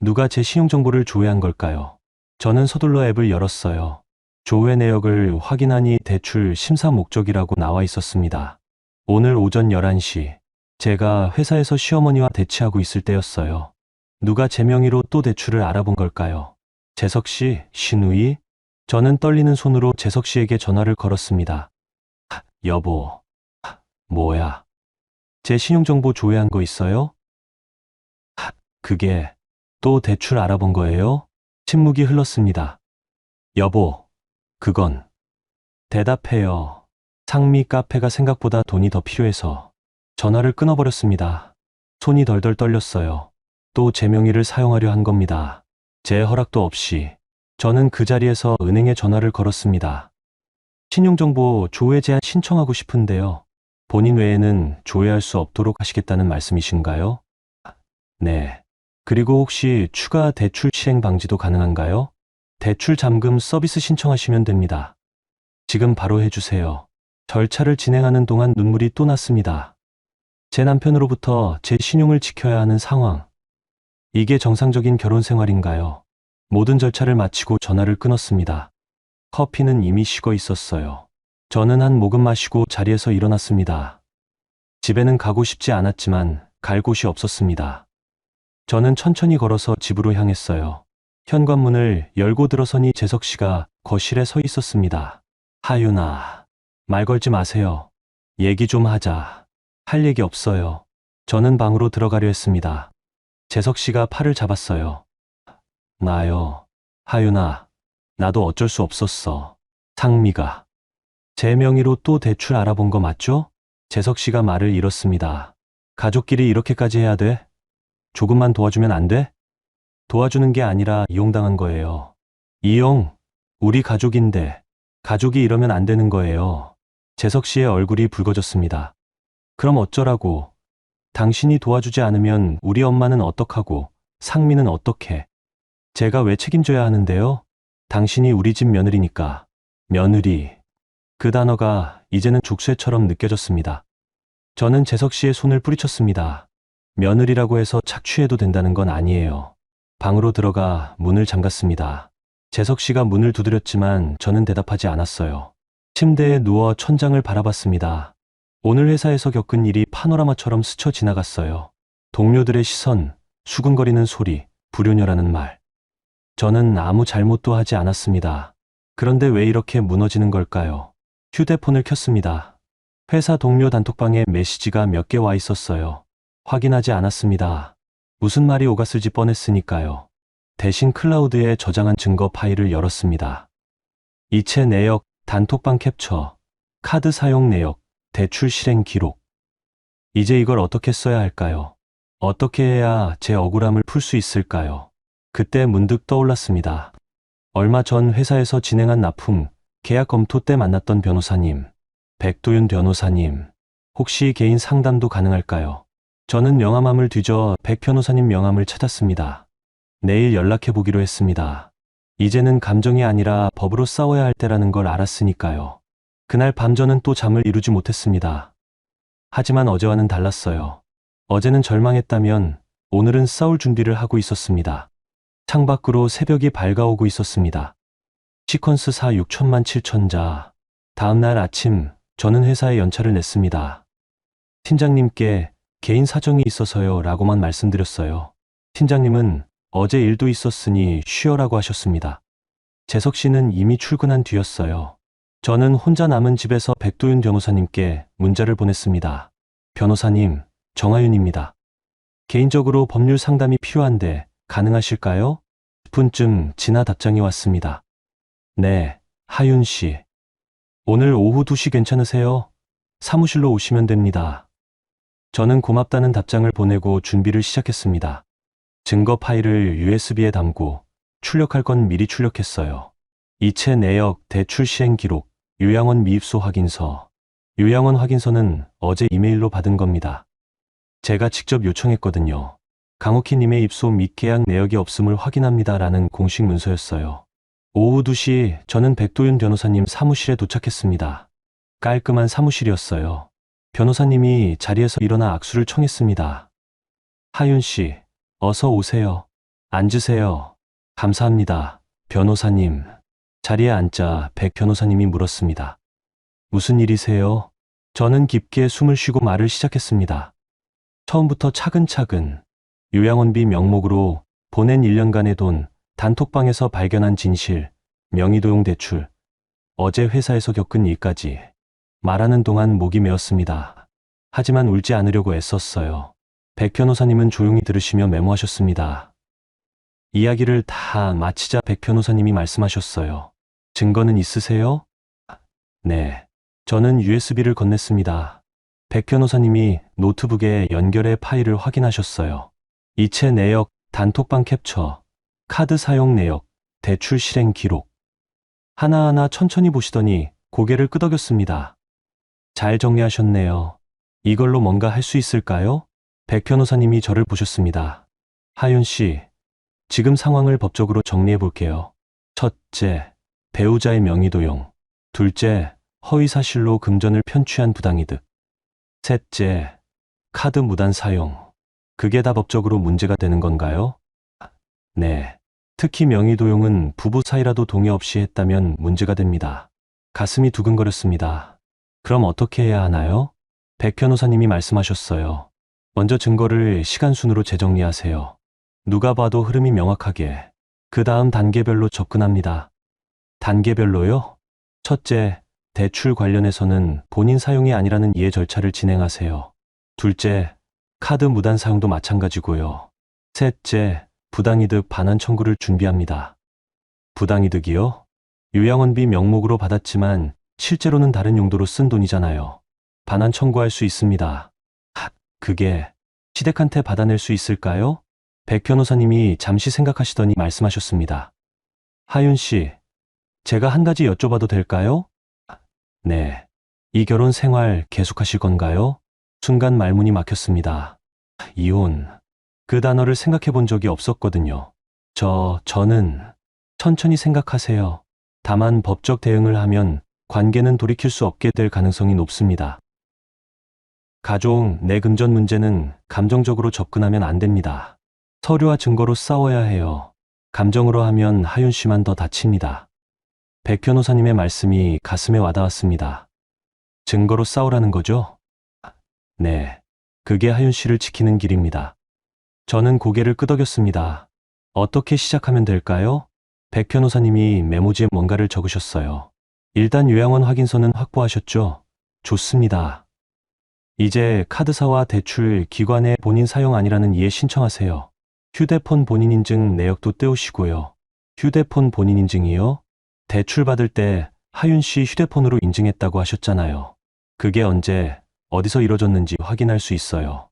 누가 제 신용정보를 조회한 걸까요? 저는 서둘러 앱을 열었어요. 조회 내역을 확인하니 대출 심사 목적이라고 나와 있었습니다. 오늘 오전 11시, 제가 회사에서 시어머니와 대치하고 있을 때였어요. 누가 제 명의로 또 대출을 알아본 걸까요? 재석 씨, 시누이? 저는 떨리는 손으로 재석 씨에게 전화를 걸었습니다. 여보, 뭐야? 제 신용정보 조회한 거 있어요? 그게 또 대출 알아본 거예요? 침묵이 흘렀습니다. 여보, 그건. 대답해요. 상미 카페가 생각보다 돈이 더 필요해서 전화를 끊어버렸습니다. 손이 덜덜 떨렸어요. 또 제 명의를 사용하려 한 겁니다. 제 허락도 없이. 저는 그 자리에서 은행에 전화를 걸었습니다. 신용정보 조회 제한 신청하고 싶은데요. 본인 외에는 조회할 수 없도록 하시겠다는 말씀이신가요? 네. 그리고 혹시 추가 대출 실행 방지도 가능한가요? 대출 잠금 서비스 신청하시면 됩니다. 지금 바로 해주세요. 절차를 진행하는 동안 눈물이 또 났습니다. 제 남편으로부터 제 신용을 지켜야 하는 상황. 이게 정상적인 결혼 생활인가요? 모든 절차를 마치고 전화를 끊었습니다. 커피는 이미 식어 있었어요. 저는 한 모금 마시고 자리에서 일어났습니다. 집에는 가고 싶지 않았지만 갈 곳이 없었습니다. 저는 천천히 걸어서 집으로 향했어요. 현관문을 열고 들어서니 재석 씨가 거실에 서 있었습니다. 하윤아, 말 걸지 마세요. 얘기 좀 하자. 할 얘기 없어요. 저는 방으로 들어가려 했습니다. 재석 씨가 팔을 잡았어요. 나요. 하윤아, 나도 어쩔 수 없었어. 상미가. 제 명의로 또 대출 알아본 거 맞죠? 재석 씨가 말을 잃었습니다. 가족끼리 이렇게까지 해야 돼? 조금만 도와주면 안 돼? 도와주는 게 아니라 이용당한 거예요. 이용? 우리 가족인데. 가족이 이러면 안 되는 거예요. 재석 씨의 얼굴이 붉어졌습니다. 그럼 어쩌라고? 당신이 도와주지 않으면 우리 엄마는 어떡하고, 상미는 어떡해? 제가 왜 책임져야 하는데요? 당신이 우리 집 며느리니까. 며느리. 그 단어가 이제는 족쇄처럼 느껴졌습니다. 저는 재석 씨의 손을 뿌리쳤습니다. 며느리라고 해서 착취해도 된다는 건 아니에요. 방으로 들어가 문을 잠갔습니다. 재석 씨가 문을 두드렸지만 저는 대답하지 않았어요. 침대에 누워 천장을 바라봤습니다. 오늘 회사에서 겪은 일이 파노라마처럼 스쳐 지나갔어요. 동료들의 시선, 수근거리는 소리, 불효녀라는 말. 저는 아무 잘못도 하지 않았습니다. 그런데 왜 이렇게 무너지는 걸까요? 휴대폰을 켰습니다. 회사 동료 단톡방에 메시지가 몇 개 와 있었어요. 확인하지 않았습니다. 무슨 말이 오갔을지 뻔했으니까요. 대신 클라우드에 저장한 증거 파일을 열었습니다. 이체 내역, 단톡방 캡처, 카드 사용 내역, 대출 실행 기록. 이제 이걸 어떻게 써야 할까요? 어떻게 해야 제 억울함을 풀 수 있을까요? 그때 문득 떠올랐습니다. 얼마 전 회사에서 진행한 납품, 계약 검토 때 만났던 변호사님, 백도윤 변호사님, 혹시 개인 상담도 가능할까요? 저는 명함함을 뒤져 백 변호사님 명함을 찾았습니다. 내일 연락해 보기로 했습니다. 이제는 감정이 아니라 법으로 싸워야 할 때라는 걸 알았으니까요. 그날 밤 저는 또 잠을 이루지 못했습니다. 하지만 어제와는 달랐어요. 어제는 절망했다면 오늘은 싸울 준비를 하고 있었습니다. 창밖으로 새벽이 밝아오고 있었습니다. 시퀀스 4 6천만 7천자. 다음날 아침 저는 회사에 연차를 냈습니다. 팀장님께 개인 사정이 있어서요 라고만 말씀드렸어요. 팀장님은 어제 일도 있었으니 쉬어라고 하셨습니다. 재석 씨는 이미 출근한 뒤였어요. 저는 혼자 남은 집에서 백도윤 변호사님께 문자를 보냈습니다. 변호사님, 정하윤입니다. 개인적으로 법률 상담이 필요한데 가능하실까요? 10분쯤 지나 답장이 왔습니다. 네, 하윤 씨. 오늘 오후 2시 괜찮으세요? 사무실로 오시면 됩니다. 저는 고맙다는 답장을 보내고 준비를 시작했습니다. 증거 파일을 USB에 담고 출력할 건 미리 출력했어요. 이체 내역, 대출 시행 기록, 요양원 미입소 확인서. 요양원 확인서는 어제 이메일로 받은 겁니다. 제가 직접 요청했거든요. 강옥희님의 입소 및 계약 내역이 없음을 확인합니다라는 공식 문서였어요. 오후 2시 저는 백도윤 변호사님 사무실에 도착했습니다. 깔끔한 사무실이었어요. 변호사님이 자리에서 일어나 악수를 청했습니다. 하윤 씨, 어서 오세요. 앉으세요. 감사합니다. 변호사님. 자리에 앉자 백 변호사님이 물었습니다. 무슨 일이세요? 저는 깊게 숨을 쉬고 말을 시작했습니다. 처음부터 차근차근 요양원비 명목으로 보낸 1년간의 돈, 단톡방에서 발견한 진실, 명의도용 대출, 어제 회사에서 겪은 일까지 말하는 동안 목이 메었습니다. 하지만 울지 않으려고 애썼어요. 백 변호사님은 조용히 들으시며 메모하셨습니다. 이야기를 다 마치자 백 변호사님이 말씀하셨어요. 증거는 있으세요? 네. 저는 USB를 건넸습니다. 백 변호사님이 노트북에 연결해 파일을 확인하셨어요. 이체 내역, 단톡방 캡처, 카드 사용 내역, 대출 실행 기록. 하나하나 천천히 보시더니 고개를 끄덕였습니다. 잘 정리하셨네요. 이걸로 뭔가 할 수 있을까요? 백 변호사님이 저를 보셨습니다. 하윤 씨, 지금 상황을 법적으로 정리해 볼게요. 첫째, 배우자의 명의 도용. 둘째, 허위 사실로 금전을 편취한 부당이득. 셋째, 카드 무단 사용. 그게 다 법적으로 문제가 되는 건가요? 네. 특히 명의 도용은 부부 사이라도 동의 없이 했다면 문제가 됩니다. 가슴이 두근거렸습니다. 그럼 어떻게 해야 하나요? 백 변호사님이 말씀하셨어요. 먼저 증거를 시간순으로 재정리하세요. 누가 봐도 흐름이 명확하게. 그 다음 단계별로 접근합니다. 단계별로요? 첫째, 대출 관련해서는 본인 사용이 아니라는 이해 절차를 진행하세요. 둘째, 카드 무단 사용도 마찬가지고요. 셋째, 부당이득 반환 청구를 준비합니다. 부당이득이요? 요양원비 명목으로 받았지만 실제로는 다른 용도로 쓴 돈이잖아요. 반환 청구할 수 있습니다. 그게 시댁한테 받아낼 수 있을까요? 백 변호사님이 잠시 생각하시더니 말씀하셨습니다. 하윤 씨, 제가 한 가지 여쭤봐도 될까요? 네. 이 결혼 생활 계속하실 건가요? 순간 말문이 막혔습니다. 이혼. 그 단어를 생각해 본 적이 없었거든요. 저는 천천히 생각하세요. 다만 법적 대응을 하면 관계는 돌이킬 수 없게 될 가능성이 높습니다. 가족 내 금전 문제는 감정적으로 접근하면 안 됩니다. 서류와 증거로 싸워야 해요. 감정으로 하면 하윤 씨만 더 다칩니다. 백 변호사님의 말씀이 가슴에 와닿았습니다. 증거로 싸우라는 거죠? 네. 그게 하윤 씨를 지키는 길입니다. 저는 고개를 끄덕였습니다. 어떻게 시작하면 될까요? 백 변호사님이 메모지에 뭔가를 적으셨어요. 일단 요양원 확인서는 확보하셨죠? 좋습니다. 이제 카드사와 대출 기관에 본인 사용 아니라는 이해 신청하세요. 휴대폰 본인 인증 내역도 떼우시고요. 휴대폰 본인 인증이요? 대출 받을 때 하윤 씨 휴대폰으로 인증했다고 하셨잖아요. 그게 언제, 어디서 이뤄졌는지 확인할 수 있어요.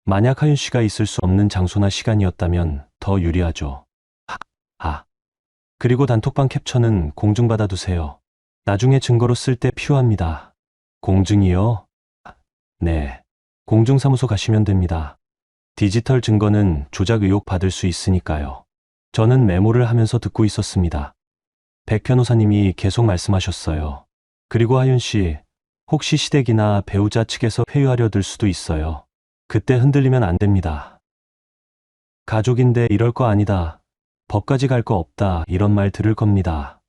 만약 하윤 씨가 있을 수 없는 장소나 시간이었다면 더 유리하죠. 그리고 단톡방 캡처는 공증받아 두세요. 나중에 증거로 쓸 때 필요합니다. 공증이요? 네. 공증사무소 가시면 됩니다. 디지털 증거는 조작 의혹 받을 수 있으니까요. 저는 메모를 하면서 듣고 있었습니다. 백 변호사님이 계속 말씀하셨어요. 그리고 하윤 씨, 혹시 시댁이나 배우자 측에서 회유하려 들 수도 있어요. 그때 흔들리면 안 됩니다. 가족인데 이럴 거 아니다. 법까지 갈 거 없다. 이런 말 들을 겁니다.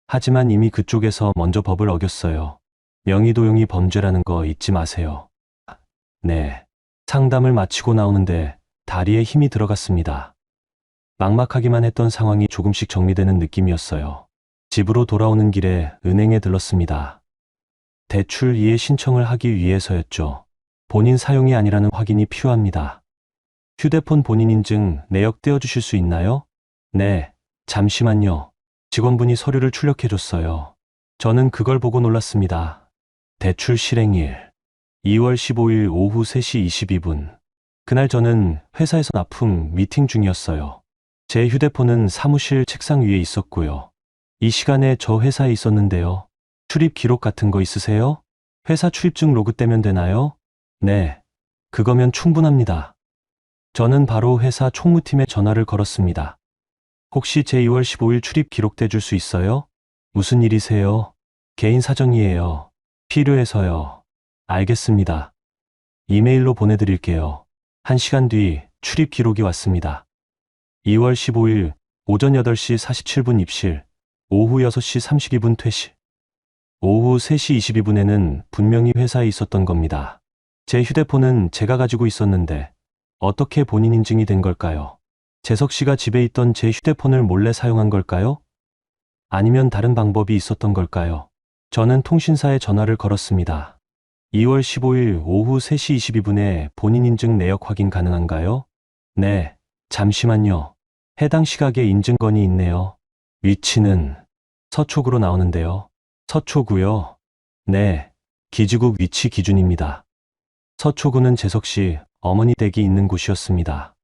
하지만 이미 그쪽에서 먼저 법을 어겼어요. 명의도용이 범죄라는 거 잊지 마세요. 네. 상담을 마치고 나오는데 다리에 힘이 들어갔습니다. 막막하기만 했던 상황이 조금씩 정리되는 느낌이었어요. 집으로 돌아오는 길에 은행에 들렀습니다. 대출 이해 신청을 하기 위해서였죠. 본인 사용이 아니라는 확인이 필요합니다. 휴대폰 본인 인증 내역 떼어주실 수 있나요? 네, 잠시만요. 직원분이 서류를 출력해줬어요. 저는 그걸 보고 놀랐습니다. 대출 실행일 2월 15일 오후 3시 22분. 그날 저는 회사에서 납품 미팅 중이었어요. 제 휴대폰은 사무실 책상 위에 있었고요. 이 시간에 저 회사에 있었는데요. 출입 기록 같은 거 있으세요? 회사 출입증 로그 떼면 되나요? 네, 그거면 충분합니다. 저는 바로 회사 총무팀에 전화를 걸었습니다. 혹시 제 2월 15일 출입 기록 떼줄 수 있어요? 무슨 일이세요? 개인 사정이에요. 필요해서요. 알겠습니다. 이메일로 보내드릴게요. 1시간 뒤 출입 기록이 왔습니다. 2월 15일 오전 8시 47분 입실, 오후 6시 32분 퇴실. 오후 3시 22분에는 분명히 회사에 있었던 겁니다. 제 휴대폰은 제가 가지고 있었는데 어떻게 본인 인증이 된 걸까요? 재석 씨가 집에 있던 제 휴대폰을 몰래 사용한 걸까요? 아니면 다른 방법이 있었던 걸까요? 저는 통신사에 전화를 걸었습니다. 2월 15일 오후 3시 22분에 본인 인증 내역 확인 가능한가요? 네, 잠시만요. 해당 시각에 인증건이 있네요. 위치는 서초구로 나오는데요. 서초구요? 네, 기지국 위치 기준입니다. 서초구는 재석 씨 어머니 댁이 있는 곳이었습니다.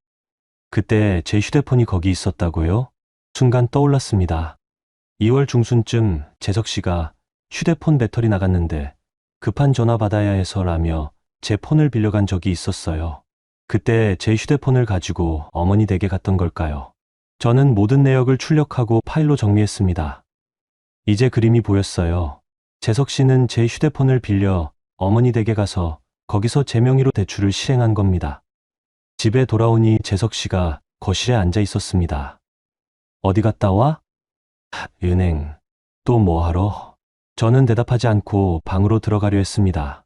그때 제 휴대폰이 거기 있었다고요? 순간 떠올랐습니다. 2월 중순쯤 재석 씨가 휴대폰 배터리 나갔는데 급한 전화 받아야 해서라며 제 폰을 빌려간 적이 있었어요. 그때 제 휴대폰을 가지고 어머니 댁에 갔던 걸까요? 저는 모든 내역을 출력하고 파일로 정리했습니다. 이제 그림이 보였어요. 재석 씨는 제 휴대폰을 빌려 어머니 댁에 가서 거기서 제 명의로 대출을 실행한 겁니다. 집에 돌아오니 재석 씨가 거실에 앉아 있었습니다. 어디 갔다 와? 은행. 또 뭐 하러? 저는 대답하지 않고 방으로 들어가려 했습니다.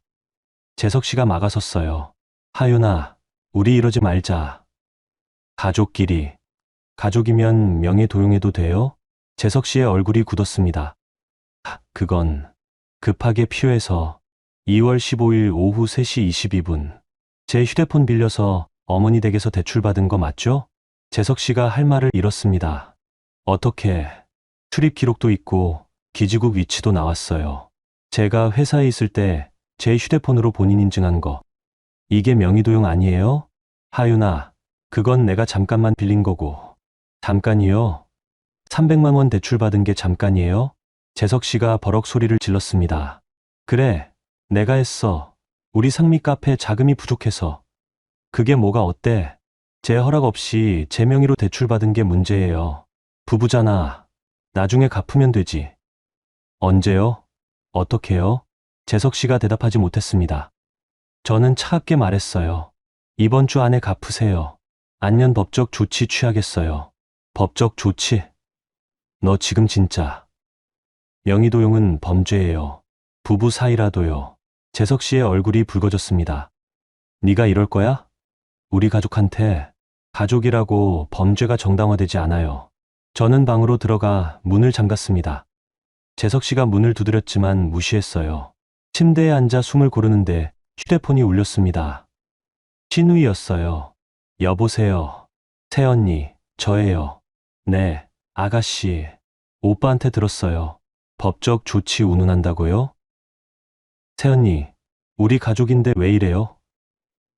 재석 씨가 막아섰어요. 하윤아, 우리 이러지 말자. 가족끼리. 가족이면 명예 도용해도 돼요? 재석 씨의 얼굴이 굳었습니다. 그건 급하게 필요해서 2월 15일 오후 3시 22분. 제 휴대폰 빌려서 어머니 댁에서 대출받은 거 맞죠? 재석 씨가 할 말을 잃었습니다. 어떻게? 출입 기록도 있고 기지국 위치도 나왔어요. 제가 회사에 있을 때 제 휴대폰으로 본인 인증한 거. 이게 명의도용 아니에요? 하윤아, 그건 내가 잠깐만 빌린 거고. 잠깐이요? 300만 원 대출받은 게 잠깐이에요? 재석 씨가 버럭 소리를 질렀습니다. 그래, 내가 했어. 우리 상미 카페 자금이 부족해서. 그게 뭐가 어때? 제 허락 없이 제 명의로 대출받은 게 문제예요. 부부잖아. 나중에 갚으면 되지. 언제요? 어떻게요? 재석 씨가 대답하지 못했습니다. 저는 차갑게 말했어요. 이번 주 안에 갚으세요. 안면 법적 조치 취하겠어요. 법적 조치? 너 지금 진짜. 명의도용은 범죄예요. 부부 사이라도요. 재석 씨의 얼굴이 붉어졌습니다. 네가 이럴 거야? 우리 가족한테. 가족이라고 범죄가 정당화되지 않아요. 저는 방으로 들어가 문을 잠갔습니다. 재석 씨가 문을 두드렸지만 무시했어요. 침대에 앉아 숨을 고르는데 휴대폰이 울렸습니다. 신우이였어요. 여보세요. 새언니, 저예요. 네, 아가씨. 오빠한테 들었어요. 법적 조치 운운한다고요? 새언니, 우리 가족인데 왜 이래요?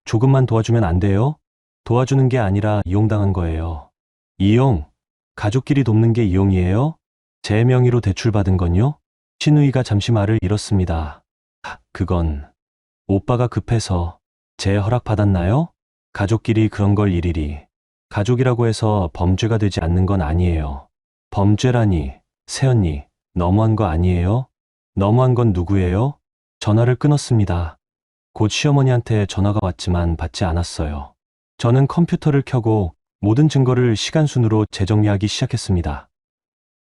조금만 도와주면 안 돼요? 도와주는 게 아니라 이용당한 거예요. 이용? 가족끼리 돕는 게 이용이에요? 제 명의로 대출받은 건요? 신우이가 잠시 말을 잃었습니다. 그건 오빠가 급해서 제 허락 받았나요? 가족끼리 그런 걸 일일이. 가족이라고 해서 범죄가 되지 않는 건 아니에요. 범죄라니, 새언니, 너무한 거 아니에요? 너무한 건 누구예요? 전화를 끊었습니다. 곧 시어머니한테 전화가 왔지만 받지 않았어요. 저는 컴퓨터를 켜고 모든 증거를 시간순으로 재정리하기 시작했습니다.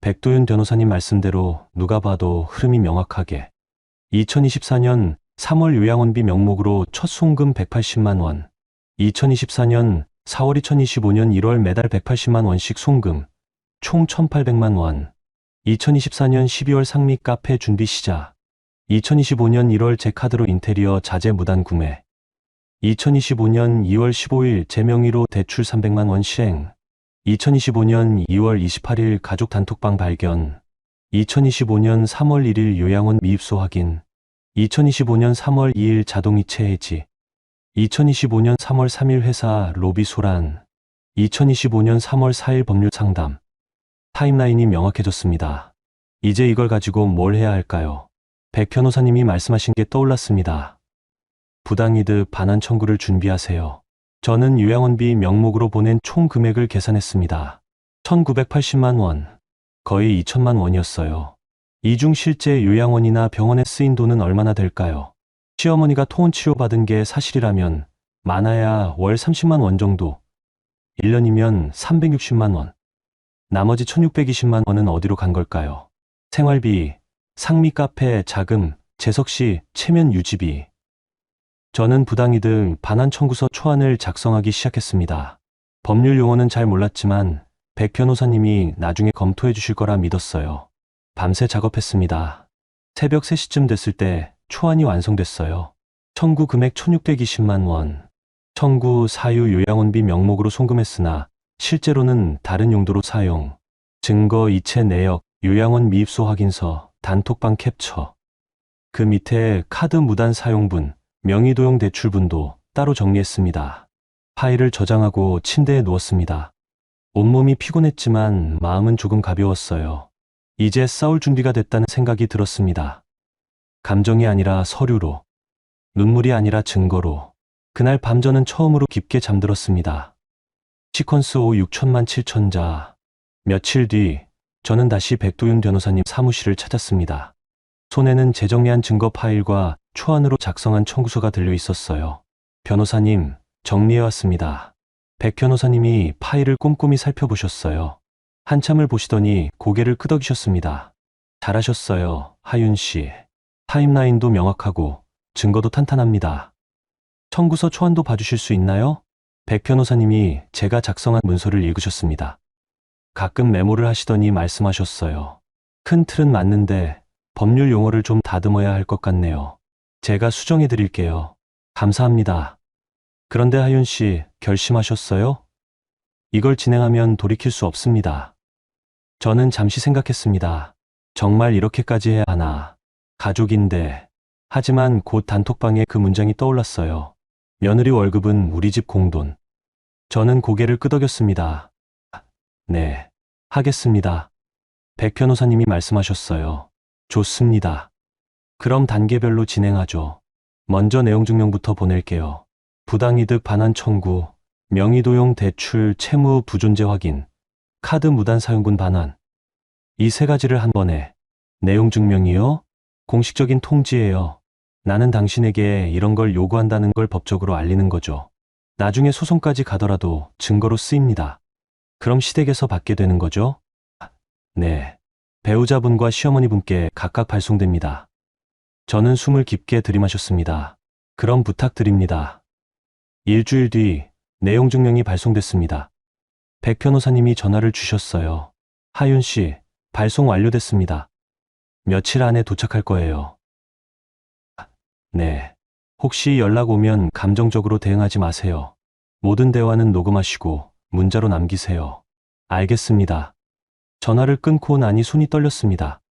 백도윤 변호사님 말씀대로 누가 봐도 흐름이 명확하게 2024년 3월 요양원비 명목으로 첫 송금 180만 원, 2024년 4월 2025년 1월 매달 180만 원씩 송금, 총 1,800만 원, 2024년 12월 상미 카페 준비 시작, 2025년 1월 제 카드로 인테리어 자재 무단 구매, 2025년 2월 15일 제 명의로 대출 300만 원 실행, 2025년 2월 28일 가족 단톡방 발견, 2025년 3월 1일 요양원 미입소 확인, 2025년 3월 2일 자동이체 해지, 2025년 3월 3일 회사 로비 소란, 2025년 3월 4일 법률 상담. 타임라인이 명확해졌습니다. 이제 이걸 가지고 뭘 해야 할까요? 백 변호사님이 말씀하신 게 떠올랐습니다. 부당이득 반환 청구를 준비하세요. 저는 요양원비 명목으로 보낸 총 금액을 계산했습니다. 1,980만 원, 거의 2천만 원이었어요. 이 중 실제 요양원이나 병원에 쓰인 돈은 얼마나 될까요? 시어머니가 토온 치료받은 게 사실이라면 많아야 월 30만 원 정도, 1년이면 360만 원. 나머지 1,620만 원은 어디로 간 걸까요? 생활비, 상미 카페 자금, 재석 씨 체면 유지비. 저는 부당이득 반환 청구서 초안을 작성하기 시작했습니다. 법률 용어는 잘 몰랐지만 백 변호사님이 나중에 검토해 주실 거라 믿었어요. 밤새 작업했습니다. 새벽 3시쯤 됐을 때 초안이 완성됐어요. 청구 금액 1,620만 원. 청구 사유 요양원비 명목으로 송금했으나 실제로는 다른 용도로 사용. 증거 이체 내역, 요양원 미입소 확인서, 단톡방 캡처. 그 밑에 카드 무단 사용분, 명의도용 대출분도 따로 정리했습니다. 파일을 저장하고 침대에 누웠습니다. 온몸이 피곤했지만 마음은 조금 가벼웠어요. 이제 싸울 준비가 됐다는 생각이 들었습니다. 감정이 아니라 서류로, 눈물이 아니라 증거로. 그날 밤 저는 처음으로 깊게 잠들었습니다. 시퀀스 5 6천만 7천자. 며칠 뒤 저는 다시 백도윤 변호사님 사무실을 찾았습니다. 손에는 재정리한 증거 파일과 초안으로 작성한 청구서가 들려 있었어요. 변호사님, 정리해왔습니다. 백 변호사님이 파일을 꼼꼼히 살펴보셨어요. 한참을 보시더니 고개를 끄덕이셨습니다. 잘하셨어요, 하윤 씨. 타임라인도 명확하고 증거도 탄탄합니다. 청구서 초안도 봐주실 수 있나요? 백 변호사님이 제가 작성한 문서를 읽으셨습니다. 가끔 메모를 하시더니 말씀하셨어요. 큰 틀은 맞는데 법률 용어를 좀 다듬어야 할 것 같네요. 제가 수정해 드릴게요. 감사합니다. 그런데 하윤 씨, 결심하셨어요? 이걸 진행하면 돌이킬 수 없습니다. 저는 잠시 생각했습니다. 정말 이렇게까지 해야 하나. 가족인데. 하지만 곧 단톡방에 그 문장이 떠올랐어요. 며느리 월급은 우리 집 공돈. 저는 고개를 끄덕였습니다. 네, 하겠습니다. 백 변호사님이 말씀하셨어요. 좋습니다. 그럼 단계별로 진행하죠. 먼저 내용 증명부터 보낼게요. 부당이득 반환 청구, 명의도용 대출 채무 부존재 확인, 카드 무단 사용분 반환. 이 세 가지를 한 번에. 내용 증명이요? 공식적인 통지예요. 나는 당신에게 이런 걸 요구한다는 걸 법적으로 알리는 거죠. 나중에 소송까지 가더라도 증거로 쓰입니다. 그럼 시댁에서 받게 되는 거죠? 네. 배우자분과 시어머니분께 각각 발송됩니다. 저는 숨을 깊게 들이마셨습니다. 그럼 부탁드립니다. 일주일 뒤 내용 증명이 발송됐습니다. 백 변호사님이 전화를 주셨어요. 하윤 씨, 발송 완료됐습니다. 며칠 안에 도착할 거예요. 네. 혹시 연락 오면 감정적으로 대응하지 마세요. 모든 대화는 녹음하시고 문자로 남기세요. 알겠습니다. 전화를 끊고 나니 손이 떨렸습니다.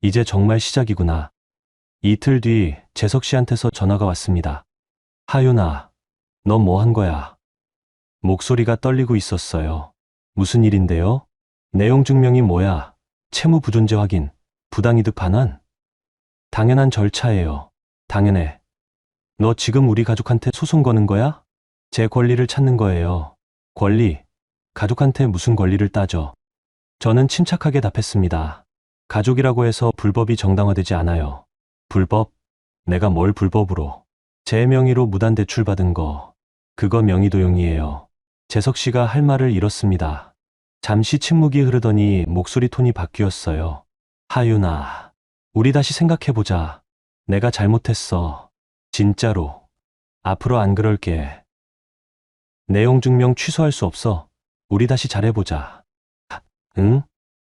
이제 정말 시작이구나. 이틀 뒤 재석 씨한테서 전화가 왔습니다. 하윤아, 너 뭐 한 거야? 목소리가 떨리고 있었어요. 무슨 일인데요? 내용 증명이 뭐야? 채무 부존재 확인, 부당이득 반환? 당연한 절차예요. 당연해. 너 지금 우리 가족한테 소송 거는 거야? 제 권리를 찾는 거예요. 권리? 가족한테 무슨 권리를 따져? 저는 침착하게 답했습니다. 가족이라고 해서 불법이 정당화되지 않아요. 불법? 내가 뭘 불법으로? 제 명의로 무단 대출 받은 거. 그거 명의도용이에요. 재석 씨가 할 말을 잃었습니다. 잠시 침묵이 흐르더니 목소리 톤이 바뀌었어요. 하윤아, 우리 다시 생각해보자. 내가 잘못했어. 진짜로. 앞으로 안 그럴게. 내용 증명 취소할 수 없어. 우리 다시 잘해보자. 응?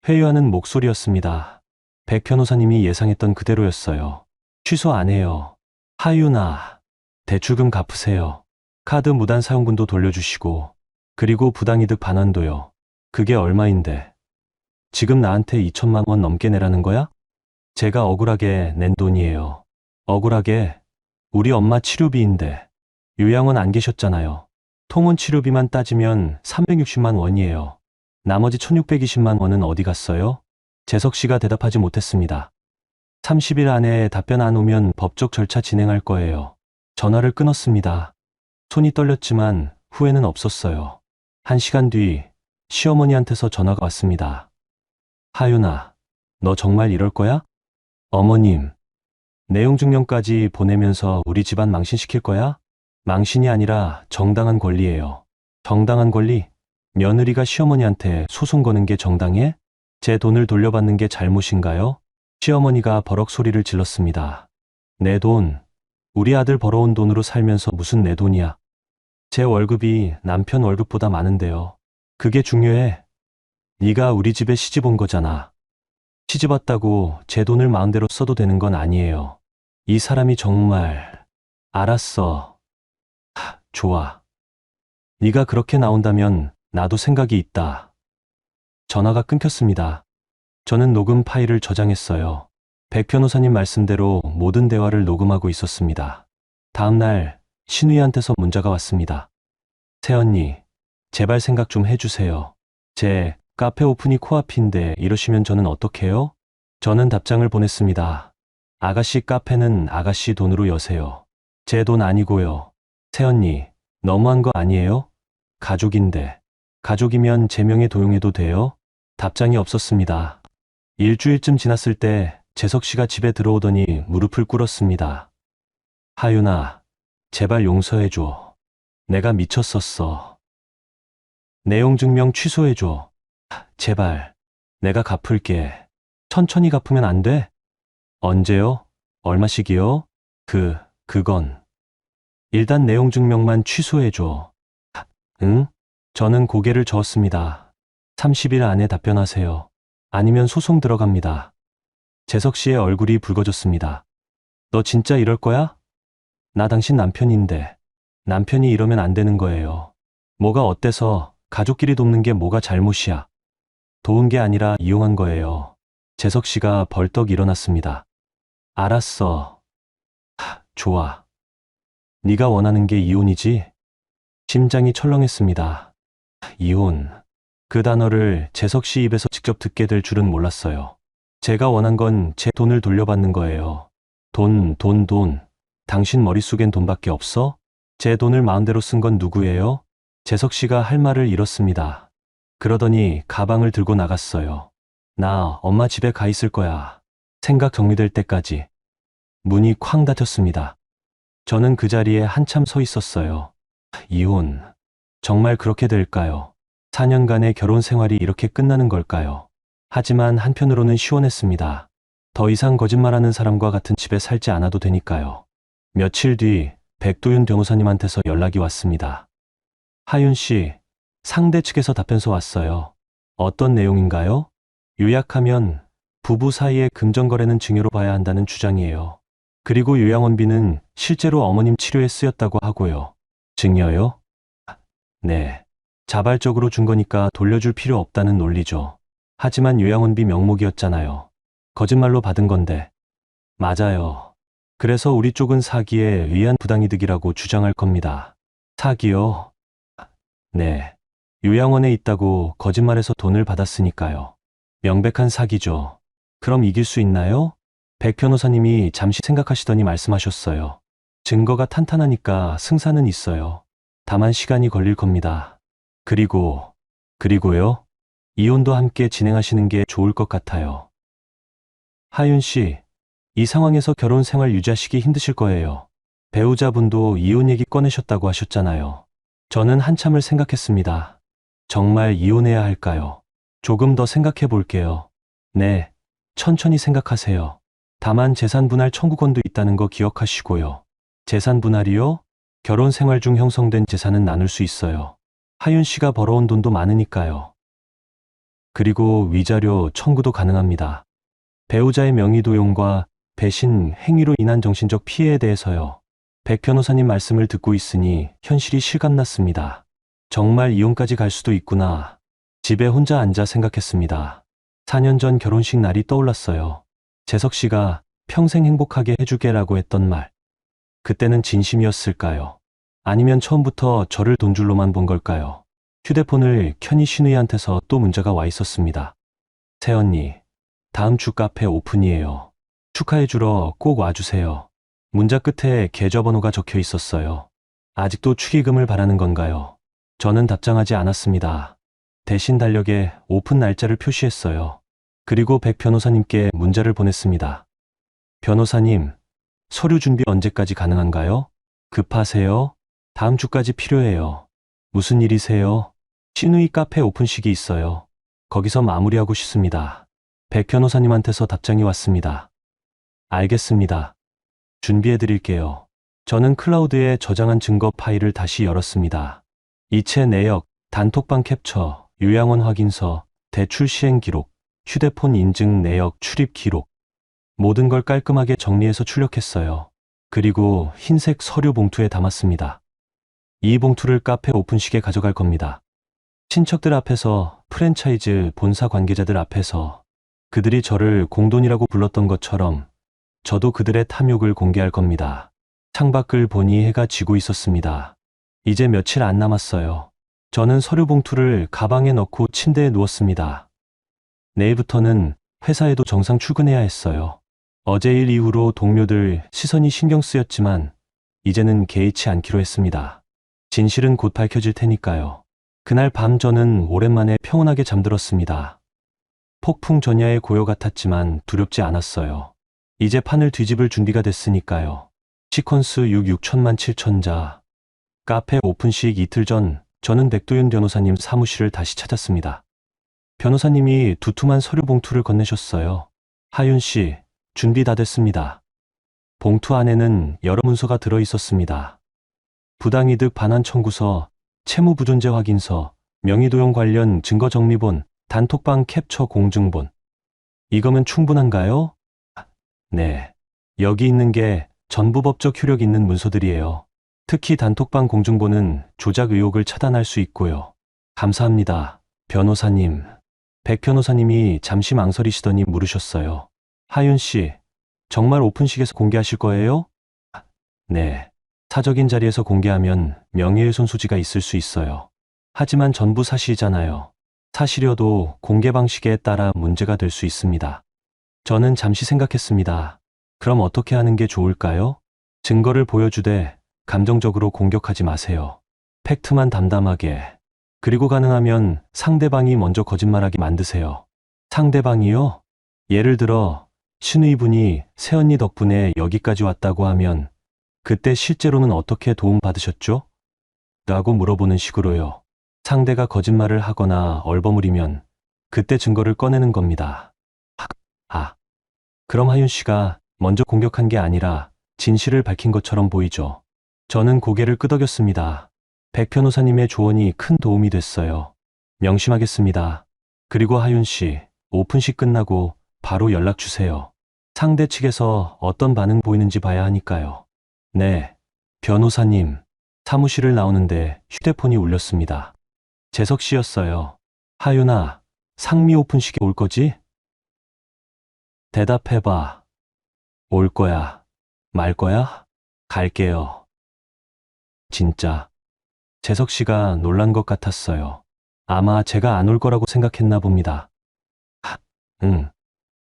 회유하는 목소리였습니다. 백 변호사님이 예상했던 그대로였어요. 취소 안 해요. 하윤아, 대출금 갚으세요. 카드 무단 사용분도 돌려주시고, 그리고 부당이득 반환도요. 그게 얼마인데? 지금 나한테 2천만 원 넘게 내라는 거야? 제가 억울하게 낸 돈이에요. 억울하게? 우리 엄마 치료비인데. 요양원 안 계셨잖아요. 통원 치료비만 따지면 360만 원이에요. 나머지 1620만 원은 어디 갔어요? 재석 씨가 대답하지 못했습니다. 30일 안에 답변 안 오면 법적 절차 진행할 거예요. 전화를 끊었습니다. 손이 떨렸지만 후회는 없었어요. 1시간 뒤 시어머니한테서 전화가 왔습니다. 하윤아, 너 정말 이럴 거야? 어머님, 내용 증명까지 보내면서 우리 집안 망신시킬 거야? 망신이 아니라 정당한 권리예요. 정당한 권리? 며느리가 시어머니한테 소송 거는 게 정당해? 제 돈을 돌려받는 게 잘못인가요? 시어머니가 버럭 소리를 질렀습니다. 내 돈, 우리 아들 벌어온 돈으로 살면서 무슨 내 돈이야. 제 월급이 남편 월급보다 많은데요. 그게 중요해. 네가 우리 집에 시집 온 거잖아. 시집 왔다고 제 돈을 마음대로 써도 되는 건 아니에요. 이 사람이 정말... 알았어. 좋아. 네가 그렇게 나온다면 나도 생각이 있다. 전화가 끊겼습니다. 저는 녹음 파일을 저장했어요. 백 변호사님 말씀대로 모든 대화를 녹음하고 있었습니다. 다음 날 신우이한테서 문자가 왔습니다. 새언니, 제발 생각 좀 해주세요. 제 카페 오픈이 코앞인데 이러시면 저는 어떡해요? 저는 답장을 보냈습니다. 아가씨 카페는 아가씨 돈으로 여세요. 제 돈 아니고요. 새언니, 너무한 거 아니에요? 가족인데. 가족이면 제 명에 도용해도 돼요? 답장이 없었습니다. 일주일쯤 지났을 때 재석 씨가 집에 들어오더니 무릎을 꿇었습니다. 하윤아, 제발 용서해줘. 내가 미쳤었어. 내용 증명 취소해줘. 제발. 내가 갚을게. 천천히 갚으면 안 돼? 언제요? 얼마씩이요? 그건. 일단 내용 증명만 취소해줘. 응? 저는 고개를 저었습니다. 30일 안에 답변하세요. 아니면 소송 들어갑니다. 재석 씨의 얼굴이 붉어졌습니다. 너 진짜 이럴 거야? 나 당신 남편인데. 남편이 이러면 안 되는 거예요. 뭐가 어때서 가족끼리 돕는 게 뭐가 잘못이야. 도운 게 아니라 이용한 거예요. 재석 씨가 벌떡 일어났습니다. 알았어. 좋아. 네가 원하는 게 이혼이지? 심장이 철렁했습니다. 이혼. 그 단어를 재석 씨 입에서 직접 듣게 될 줄은 몰랐어요. 제가 원한 건 제 돈을 돌려받는 거예요. 돈. 당신 머릿속엔 돈밖에 없어? 제 돈을 마음대로 쓴 건 누구예요? 재석 씨가 할 말을 잃었습니다. 그러더니 가방을 들고 나갔어요. 나 엄마 집에 가 있을 거야. 생각 정리될 때까지. 문이 쾅 닫혔습니다. 저는 그 자리에 한참 서 있었어요. 이혼. 정말 그렇게 될까요? 4년간의 결혼 생활이 이렇게 끝나는 걸까요? 하지만 한편으로는 시원했습니다. 더 이상 거짓말하는 사람과 같은 집에 살지 않아도 되니까요. 며칠 뒤 백도윤 변호사님한테서 연락이 왔습니다. 하윤 씨, 상대 측에서 답변서 왔어요. 어떤 내용인가요? 요약하면 부부 사이의 금전거래는 증여로 봐야 한다는 주장이에요. 그리고 요양원비는 실제로 어머님 치료에 쓰였다고 하고요. 증여요? 네. 자발적으로 준 거니까 돌려줄 필요 없다는 논리죠. 하지만 요양원비 명목이었잖아요. 거짓말로 받은 건데. 맞아요. 그래서 우리 쪽은 사기에 의한 부당이득이라고 주장할 겁니다. 사기요? 네. 요양원에 있다고 거짓말해서 돈을 받았으니까요. 명백한 사기죠. 그럼 이길 수 있나요? 백 변호사님이 잠시 생각하시더니 말씀하셨어요. 증거가 탄탄하니까 승산은 있어요. 다만 시간이 걸릴 겁니다. 그리고요? 이혼도 함께 진행하시는 게 좋을 것 같아요. 하윤 씨, 이 상황에서 결혼 생활 유지하시기 힘드실 거예요. 배우자분도 이혼 얘기 꺼내셨다고 하셨잖아요. 저는 한참을 생각했습니다. 정말 이혼해야 할까요? 조금 더 생각해 볼게요. 네, 천천히 생각하세요. 다만 재산 분할 청구권도 있다는 거 기억하시고요. 재산 분할이요? 결혼 생활 중 형성된 재산은 나눌 수 있어요. 하윤 씨가 벌어온 돈도 많으니까요. 그리고 위자료 청구도 가능합니다. 배우자의 명의 도용과 배신, 행위로 인한 정신적 피해에 대해서요. 백 변호사님 말씀을 듣고 있으니 현실이 실감났습니다. 정말 이혼까지 갈 수도 있구나. 집에 혼자 앉아 생각했습니다. 4년 전 결혼식 날이 떠올랐어요. 재석 씨가 평생 행복하게 해주게라고 했던 말. 그때는 진심이었을까요? 아니면 처음부터 저를 돈줄로만 본 걸까요? 휴대폰을 켜니 신우이한테서 또 문자가 와 있었습니다. 새언니, 다음 주 카페 오픈이에요. 축하해주러 꼭 와주세요. 문자 끝에 계좌번호가 적혀 있었어요. 아직도 축의금을 바라는 건가요? 저는 답장하지 않았습니다. 대신 달력에 오픈 날짜를 표시했어요. 그리고 백 변호사님께 문자를 보냈습니다. 변호사님, 서류 준비 언제까지 가능한가요? 급하세요? 다음 주까지 필요해요. 무슨 일이세요? 신우이 카페 오픈식이 있어요. 거기서 마무리하고 싶습니다. 백 변호사님한테서 답장이 왔습니다. 알겠습니다. 준비해드릴게요. 저는 클라우드에 저장한 증거 파일을 다시 열었습니다. 이체 내역, 단톡방 캡처, 요양원 확인서, 대출 시행 기록, 휴대폰 인증 내역 출입 기록. 모든 걸 깔끔하게 정리해서 출력했어요. 그리고 흰색 서류 봉투에 담았습니다. 이 봉투를 카페 오픈식에 가져갈 겁니다. 친척들 앞에서, 프랜차이즈 본사 관계자들 앞에서 그들이 저를 공돈이라고 불렀던 것처럼 저도 그들의 탐욕을 공개할 겁니다. 창밖을 보니 해가 지고 있었습니다. 이제 며칠 안 남았어요. 저는 서류 봉투를 가방에 넣고 침대에 누웠습니다. 내일부터는 회사에도 정상 출근해야 했어요. 어제 일 이후로 동료들 시선이 신경 쓰였지만 이제는 개의치 않기로 했습니다. 진실은 곧 밝혀질 테니까요. 그날 밤 저는 오랜만에 평온하게 잠들었습니다. 폭풍 전야의 고요 같았지만 두렵지 않았어요. 이제 판을 뒤집을 준비가 됐으니까요. 시퀀스 6천만 7천자. 카페 오픈식 이틀 전 저는 백도윤 변호사님 사무실을 다시 찾았습니다. 변호사님이 두툼한 서류 봉투를 건네셨어요. 하윤 씨, 준비 다 됐습니다. 봉투 안에는 여러 문서가 들어 있었습니다. 부당이득 반환 청구서, 채무부존재 확인서, 명의도용 관련 증거정리본, 단톡방 캡처 공증본. 이거면 충분한가요? 네. 여기 있는 게 전부 법적 효력 있는 문서들이에요. 특히 단톡방 공증본은 조작 의혹을 차단할 수 있고요. 감사합니다, 변호사님. 백 변호사님이 잠시 망설이시더니 물으셨어요. 하윤 씨, 정말 오픈식에서 공개하실 거예요? 네. 사적인 자리에서 공개하면 명예훼손 소지가 있을 수 있어요. 하지만 전부 사실이잖아요. 사실이어도 공개 방식에 따라 문제가 될 수 있습니다. 저는 잠시 생각했습니다. 그럼 어떻게 하는 게 좋을까요? 증거를 보여주되 감정적으로 공격하지 마세요. 팩트만 담담하게. 그리고 가능하면 상대방이 먼저 거짓말하게 만드세요. 상대방이요? 예를 들어 신우이분이 새언니 덕분에 여기까지 왔다고 하면 그때 실제로는 어떻게 도움받으셨죠? 라고 물어보는 식으로요. 상대가 거짓말을 하거나 얼버무리면 그때 증거를 꺼내는 겁니다. 그럼 하윤 씨가 먼저 공격한 게 아니라 진실을 밝힌 것처럼 보이죠. 저는 고개를 끄덕였습니다. 백 변호사님의 조언이 큰 도움이 됐어요. 명심하겠습니다. 그리고 하윤 씨, 오픈식 끝나고 바로 연락 주세요. 상대 측에서 어떤 반응 보이는지 봐야 하니까요. 네, 변호사님. 사무실을 나오는데 휴대폰이 울렸습니다. 재석 씨였어요. 하윤아, 상미 오픈식에 올 거지? 대답해봐. 올 거야. 말 거야? 갈게요. 진짜. 재석 씨가 놀란 것 같았어요. 아마 제가 안 올 거라고 생각했나 봅니다. 응.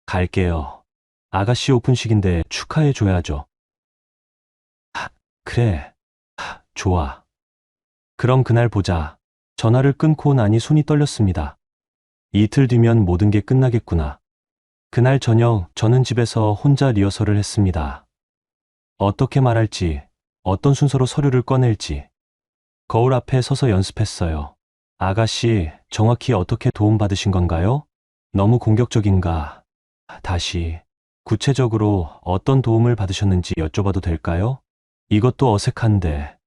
갈게요. 아가씨 오픈식인데 축하해 줘야죠. 그래. 좋아. 그럼 그날 보자. 전화를 끊고 나니 손이 떨렸습니다. 이틀 뒤면 모든 게 끝나겠구나. 그날 저녁 저는 집에서 혼자 리허설을 했습니다. 어떻게 말할지, 어떤 순서로 서류를 꺼낼지. 거울 앞에 서서 연습했어요. 아가씨, 정확히 어떻게 도움받으신 건가요? 너무 공격적인가? 다시, 구체적으로 어떤 도움을 받으셨는지 여쭤봐도 될까요? 이것도 어색한데,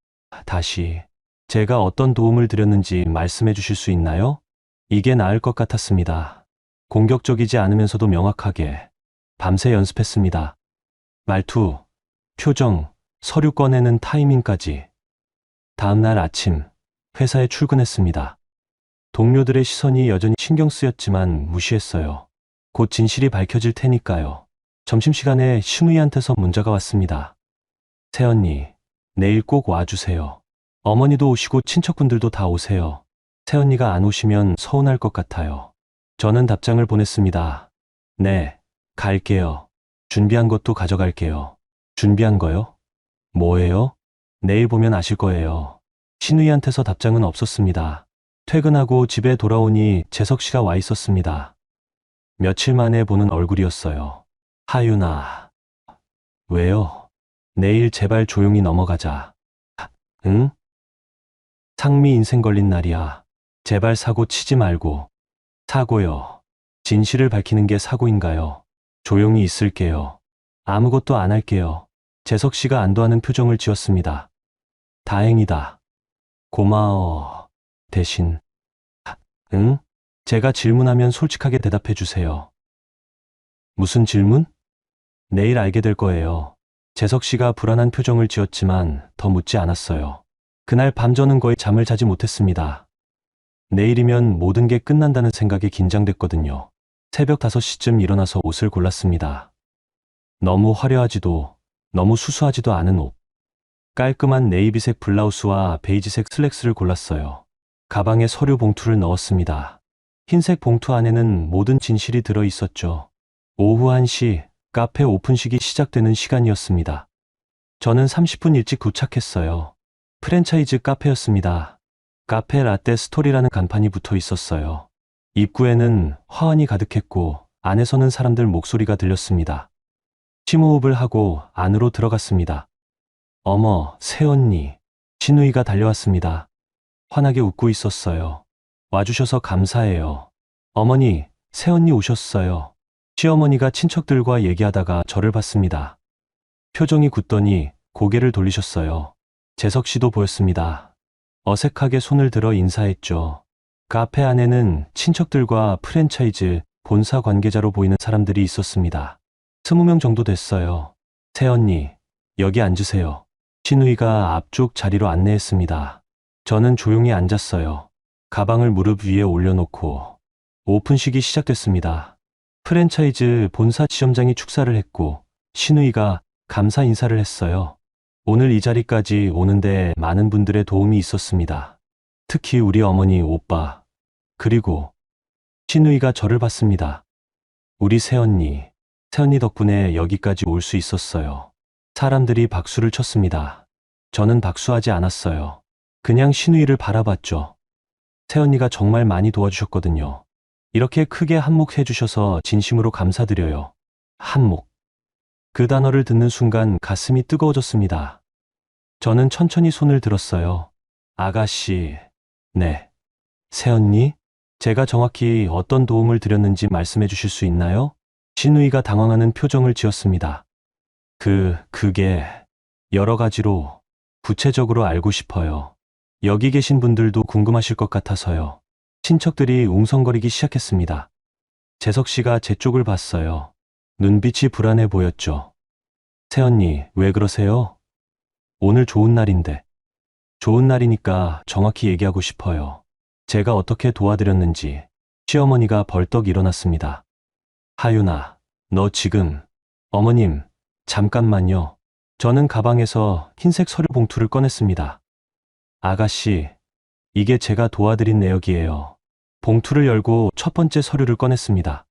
다시, 제가 어떤 도움을 드렸는지 말씀해 주실 수 있나요? 이게 나을 것 같았습니다. 공격적이지 않으면서도 명확하게. 밤새 연습했습니다. 말투, 표정, 서류 꺼내는 타이밍까지. 다음날 아침, 회사에 출근했습니다. 동료들의 시선이 여전히 신경 쓰였지만 무시했어요. 곧 진실이 밝혀질 테니까요. 점심시간에 신우이한테서 문자가 왔습니다. 새언니, 내일 꼭 와주세요. 어머니도 오시고 친척분들도 다 오세요. 새언니가 안 오시면 서운할 것 같아요. 저는 답장을 보냈습니다. 네, 갈게요. 준비한 것도 가져갈게요. 준비한 거요? 뭐예요? 내일 보면 아실 거예요. 신우이한테서 답장은 없었습니다. 퇴근하고 집에 돌아오니 재석 씨가 와 있었습니다. 며칠 만에 보는 얼굴이었어요. 하윤아. 왜요? 내일 제발 조용히 넘어가자. 응? 상미 인생 걸린 날이야. 제발 사고 치지 말고. 사고요. 진실을 밝히는 게 사고인가요? 조용히 있을게요. 아무것도 안 할게요. 재석 씨가 안도하는 표정을 지었습니다. 다행이다. 고마워. 대신. 응? 제가 질문하면 솔직하게 대답해 주세요. 무슨 질문? 내일 알게 될 거예요. 재석 씨가 불안한 표정을 지었지만 더 묻지 않았어요. 그날 밤 저는 거의 잠을 자지 못했습니다. 내일이면 모든 게 끝난다는 생각에 긴장됐거든요. 새벽 5시쯤 일어나서 옷을 골랐습니다. 너무 화려하지도 너무 수수하지도 않은 옷. 깔끔한 네이비색 블라우스와 베이지색 슬랙스를 골랐어요. 가방에 서류 봉투를 넣었습니다. 흰색 봉투 안에는 모든 진실이 들어 있었죠. 오후 1시 카페 오픈식이 시작되는 시간이었습니다. 저는 30분 일찍 도착했어요. 프랜차이즈 카페였습니다. 카페 라떼 스토리라는 간판이 붙어 있었어요. 입구에는 화환이 가득했고 안에서는 사람들 목소리가 들렸습니다. 심호흡을 하고 안으로 들어갔습니다. 어머, 새언니. 신우이가 달려왔습니다. 환하게 웃고 있었어요. 와주셔서 감사해요. 어머니, 새언니 오셨어요. 시어머니가 친척들과 얘기하다가 저를 봤습니다. 표정이 굳더니 고개를 돌리셨어요. 재석 씨도 보였습니다. 어색하게 손을 들어 인사했죠. 카페 안에는 친척들과 프랜차이즈 본사 관계자로 보이는 사람들이 있었습니다. 20명 정도 됐어요. 새언니, 여기 앉으세요. 신우이가 앞쪽 자리로 안내했습니다. 저는 조용히 앉았어요. 가방을 무릎 위에 올려놓고 오픈식이 시작됐습니다. 프랜차이즈 본사 지점장이 축사를 했고 신우이가 감사 인사를 했어요. 오늘 이 자리까지 오는데 많은 분들의 도움이 있었습니다. 특히 우리 어머니, 오빠, 그리고 신우이가 저를 봤습니다. 우리 새언니 덕분에 여기까지 올 수 있었어요. 사람들이 박수를 쳤습니다. 저는 박수하지 않았어요. 그냥 신우이를 바라봤죠. 새언니가 정말 많이 도와주셨거든요. 이렇게 크게 한몫해 주셔서 진심으로 감사드려요. 한몫. 그 단어를 듣는 순간 가슴이 뜨거워졌습니다. 저는 천천히 손을 들었어요. 아가씨, 네. 새언니? 제가 정확히 어떤 도움을 드렸는지 말씀해 주실 수 있나요? 신우이가 당황하는 표정을 지었습니다. 그게 여러 가지로 구체적으로 알고 싶어요. 여기 계신 분들도 궁금하실 것 같아서요. 친척들이 웅성거리기 시작했습니다. 재석 씨가 제 쪽을 봤어요. 눈빛이 불안해 보였죠. 새언니, 왜 그러세요? 오늘 좋은 날인데. 좋은 날이니까 정확히 얘기하고 싶어요. 제가 어떻게 도와드렸는지. 시어머니가 벌떡 일어났습니다. 하윤아, 너 지금. 어머님, 잠깐만요. 저는 가방에서 흰색 서류 봉투를 꺼냈습니다. 아가씨, 이게 제가 도와드린 내역이에요. 봉투를 열고 첫 번째 서류를 꺼냈습니다.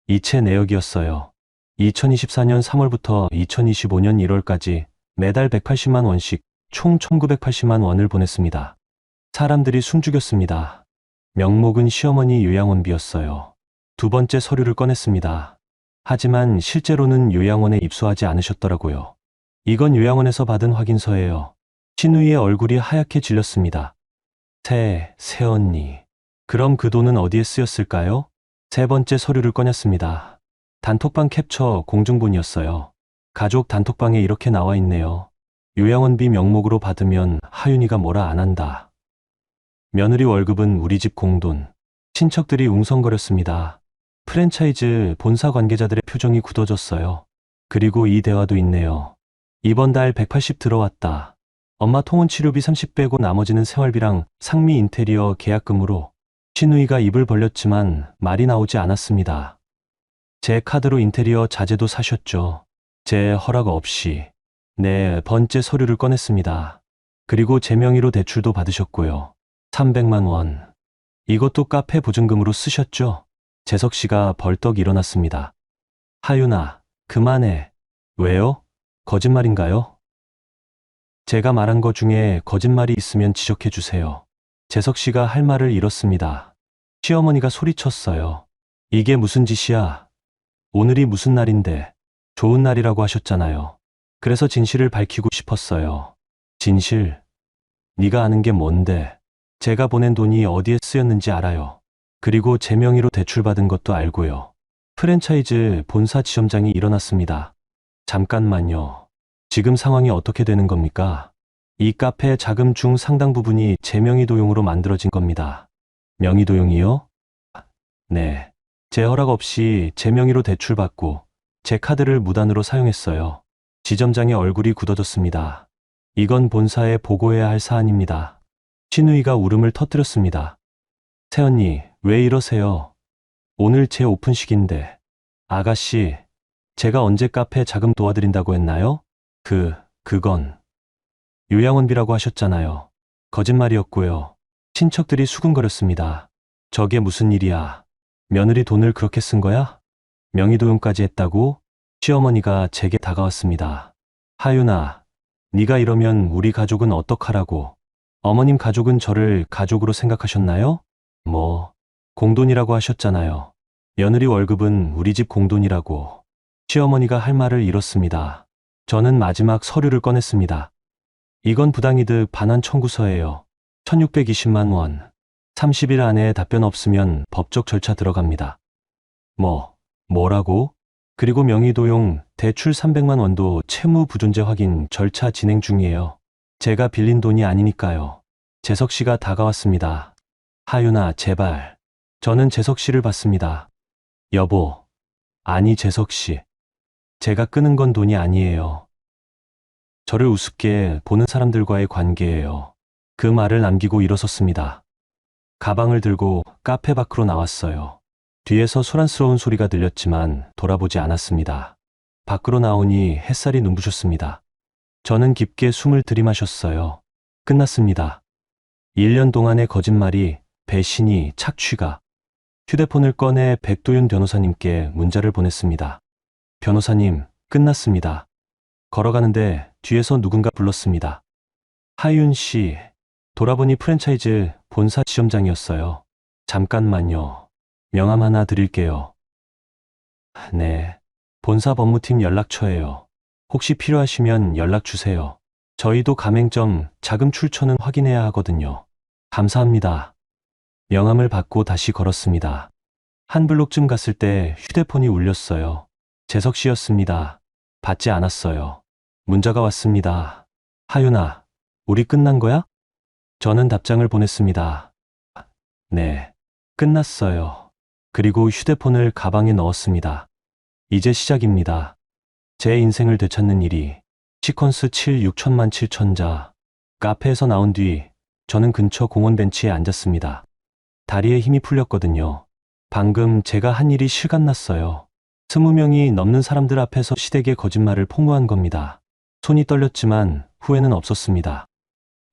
이체 내역이었어요. 2024년 3월부터 2025년 1월까지 매달 180만 원씩 총 1980만 원을 보냈습니다. 사람들이 숨죽였습니다. 명목은 시어머니 요양원비였어요. 두 번째 서류를 꺼냈습니다. 하지만 실제로는 요양원에 입소하지 않으셨더라고요. 이건 요양원에서 받은 확인서예요. 신우이의 얼굴이 하얗게 질렸습니다. 새언니. 그럼 그 돈은 어디에 쓰였을까요? 세 번째 서류를 꺼냈습니다. 단톡방 캡처 공중본이었어요. 가족 단톡방에 이렇게 나와 있네요. 요양원비 명목으로 받으면 하윤이가 뭐라 안 한다. 며느리 월급은 우리 집 공돈. 친척들이 웅성거렸습니다. 프랜차이즈 본사 관계자들의 표정이 굳어졌어요. 그리고 이 대화도 있네요. 이번 달 180 들어왔다. 엄마 통원 치료비 30 빼고 나머지는 생활비랑 상미 인테리어 계약금으로. 신우이가 입을 벌렸지만 말이 나오지 않았습니다. 제 카드로 인테리어 자재도 사셨죠. 제 허락 없이. 네 번째 서류를 꺼냈습니다. 그리고 제 명의로 대출도 받으셨고요. 300만 원. 이것도 카페 보증금으로 쓰셨죠? 재석 씨가 벌떡 일어났습니다. 하윤아, 그만해. 왜요? 거짓말인가요? 제가 말한 것 중에 거짓말이 있으면 지적해 주세요. 재석 씨가 할 말을 잃었습니다. 시어머니가 소리쳤어요. 이게 무슨 짓이야? 오늘이 무슨 날인데? 좋은 날이라고 하셨잖아요. 그래서 진실을 밝히고 싶었어요. 진실? 네가 아는 게 뭔데? 제가 보낸 돈이 어디에 쓰였는지 알아요. 그리고 제 명의로 대출받은 것도 알고요. 프랜차이즈 본사 지점장이 일어났습니다. 잠깐만요. 지금 상황이 어떻게 되는 겁니까? 이 카페 자금 중 상당 부분이 제 명의 도용으로 만들어진 겁니다. 명의 도용이요? 네. 제 허락 없이 제 명의로 대출받고 제 카드를 무단으로 사용했어요. 지점장의 얼굴이 굳어졌습니다. 이건 본사에 보고해야 할 사안입니다. 신우이가 울음을 터뜨렸습니다. 새언니, 왜 이러세요? 오늘 제 오픈식인데. 아가씨, 제가 언제 카페 자금 도와드린다고 했나요? 그건 요양원비라고 하셨잖아요. 거짓말이었고요. 친척들이 수군거렸습니다. 저게 무슨 일이야? 며느리 돈을 그렇게 쓴 거야? 명의도용까지 했다고? 시어머니가 제게 다가왔습니다. 하윤아, 네가 이러면 우리 가족은 어떡하라고? 어머님 가족은 저를 가족으로 생각하셨나요? 뭐, 공돈이라고 하셨잖아요. 며느리 월급은 우리 집 공돈이라고. 시어머니가 할 말을 잃었습니다. 저는 마지막 서류를 꺼냈습니다. 이건 부당이득 반환 청구서예요. 1620만 원. 30일 안에 답변 없으면 법적 절차 들어갑니다. 뭐라고? 그리고 명의도용 대출 300만 원도 채무 부존재 확인 절차 진행 중이에요. 제가 빌린 돈이 아니니까요. 재석 씨가 다가왔습니다. 하윤아, 제발. 저는 재석 씨를 봤습니다. 여보. 아니, 재석 씨. 제가 끄는 건 돈이 아니에요. 저를 우습게 보는 사람들과의 관계예요. 그 말을 남기고 일어섰습니다. 가방을 들고 카페 밖으로 나왔어요. 뒤에서 소란스러운 소리가 들렸지만 돌아보지 않았습니다. 밖으로 나오니 햇살이 눈부셨습니다. 저는 깊게 숨을 들이마셨어요. 끝났습니다. 1년 동안의 거짓말이, 배신이, 착취가. 휴대폰을 꺼내 백도윤 변호사님께 문자를 보냈습니다. 변호사님, 끝났습니다. 걸어가는데 뒤에서 누군가 불렀습니다. 하윤 씨. 돌아보니 프랜차이즈 본사 지점장이었어요. 잠깐만요. 명함 하나 드릴게요. 네. 본사 법무팀 연락처예요. 혹시 필요하시면 연락 주세요. 저희도 가맹점 자금 출처는 확인해야 하거든요. 감사합니다. 명함을 받고 다시 걸었습니다. 한 블록쯤 갔을 때 휴대폰이 울렸어요. 재석 씨였습니다. 받지 않았어요. 문자가 왔습니다. 하윤아, 우리 끝난 거야? 저는 답장을 보냈습니다. 네, 끝났어요. 그리고 휴대폰을 가방에 넣었습니다. 이제 시작입니다. 제 인생을 되찾는 일이. 시퀀스 7 6천만 7천자. 카페에서 나온 뒤 저는 근처 공원 벤치에 앉았습니다. 다리에 힘이 풀렸거든요. 방금 제가 한 일이 실감났어요. 20명이 넘는 사람들 앞에서 시댁의 거짓말을 폭로한 겁니다. 손이 떨렸지만 후회는 없었습니다.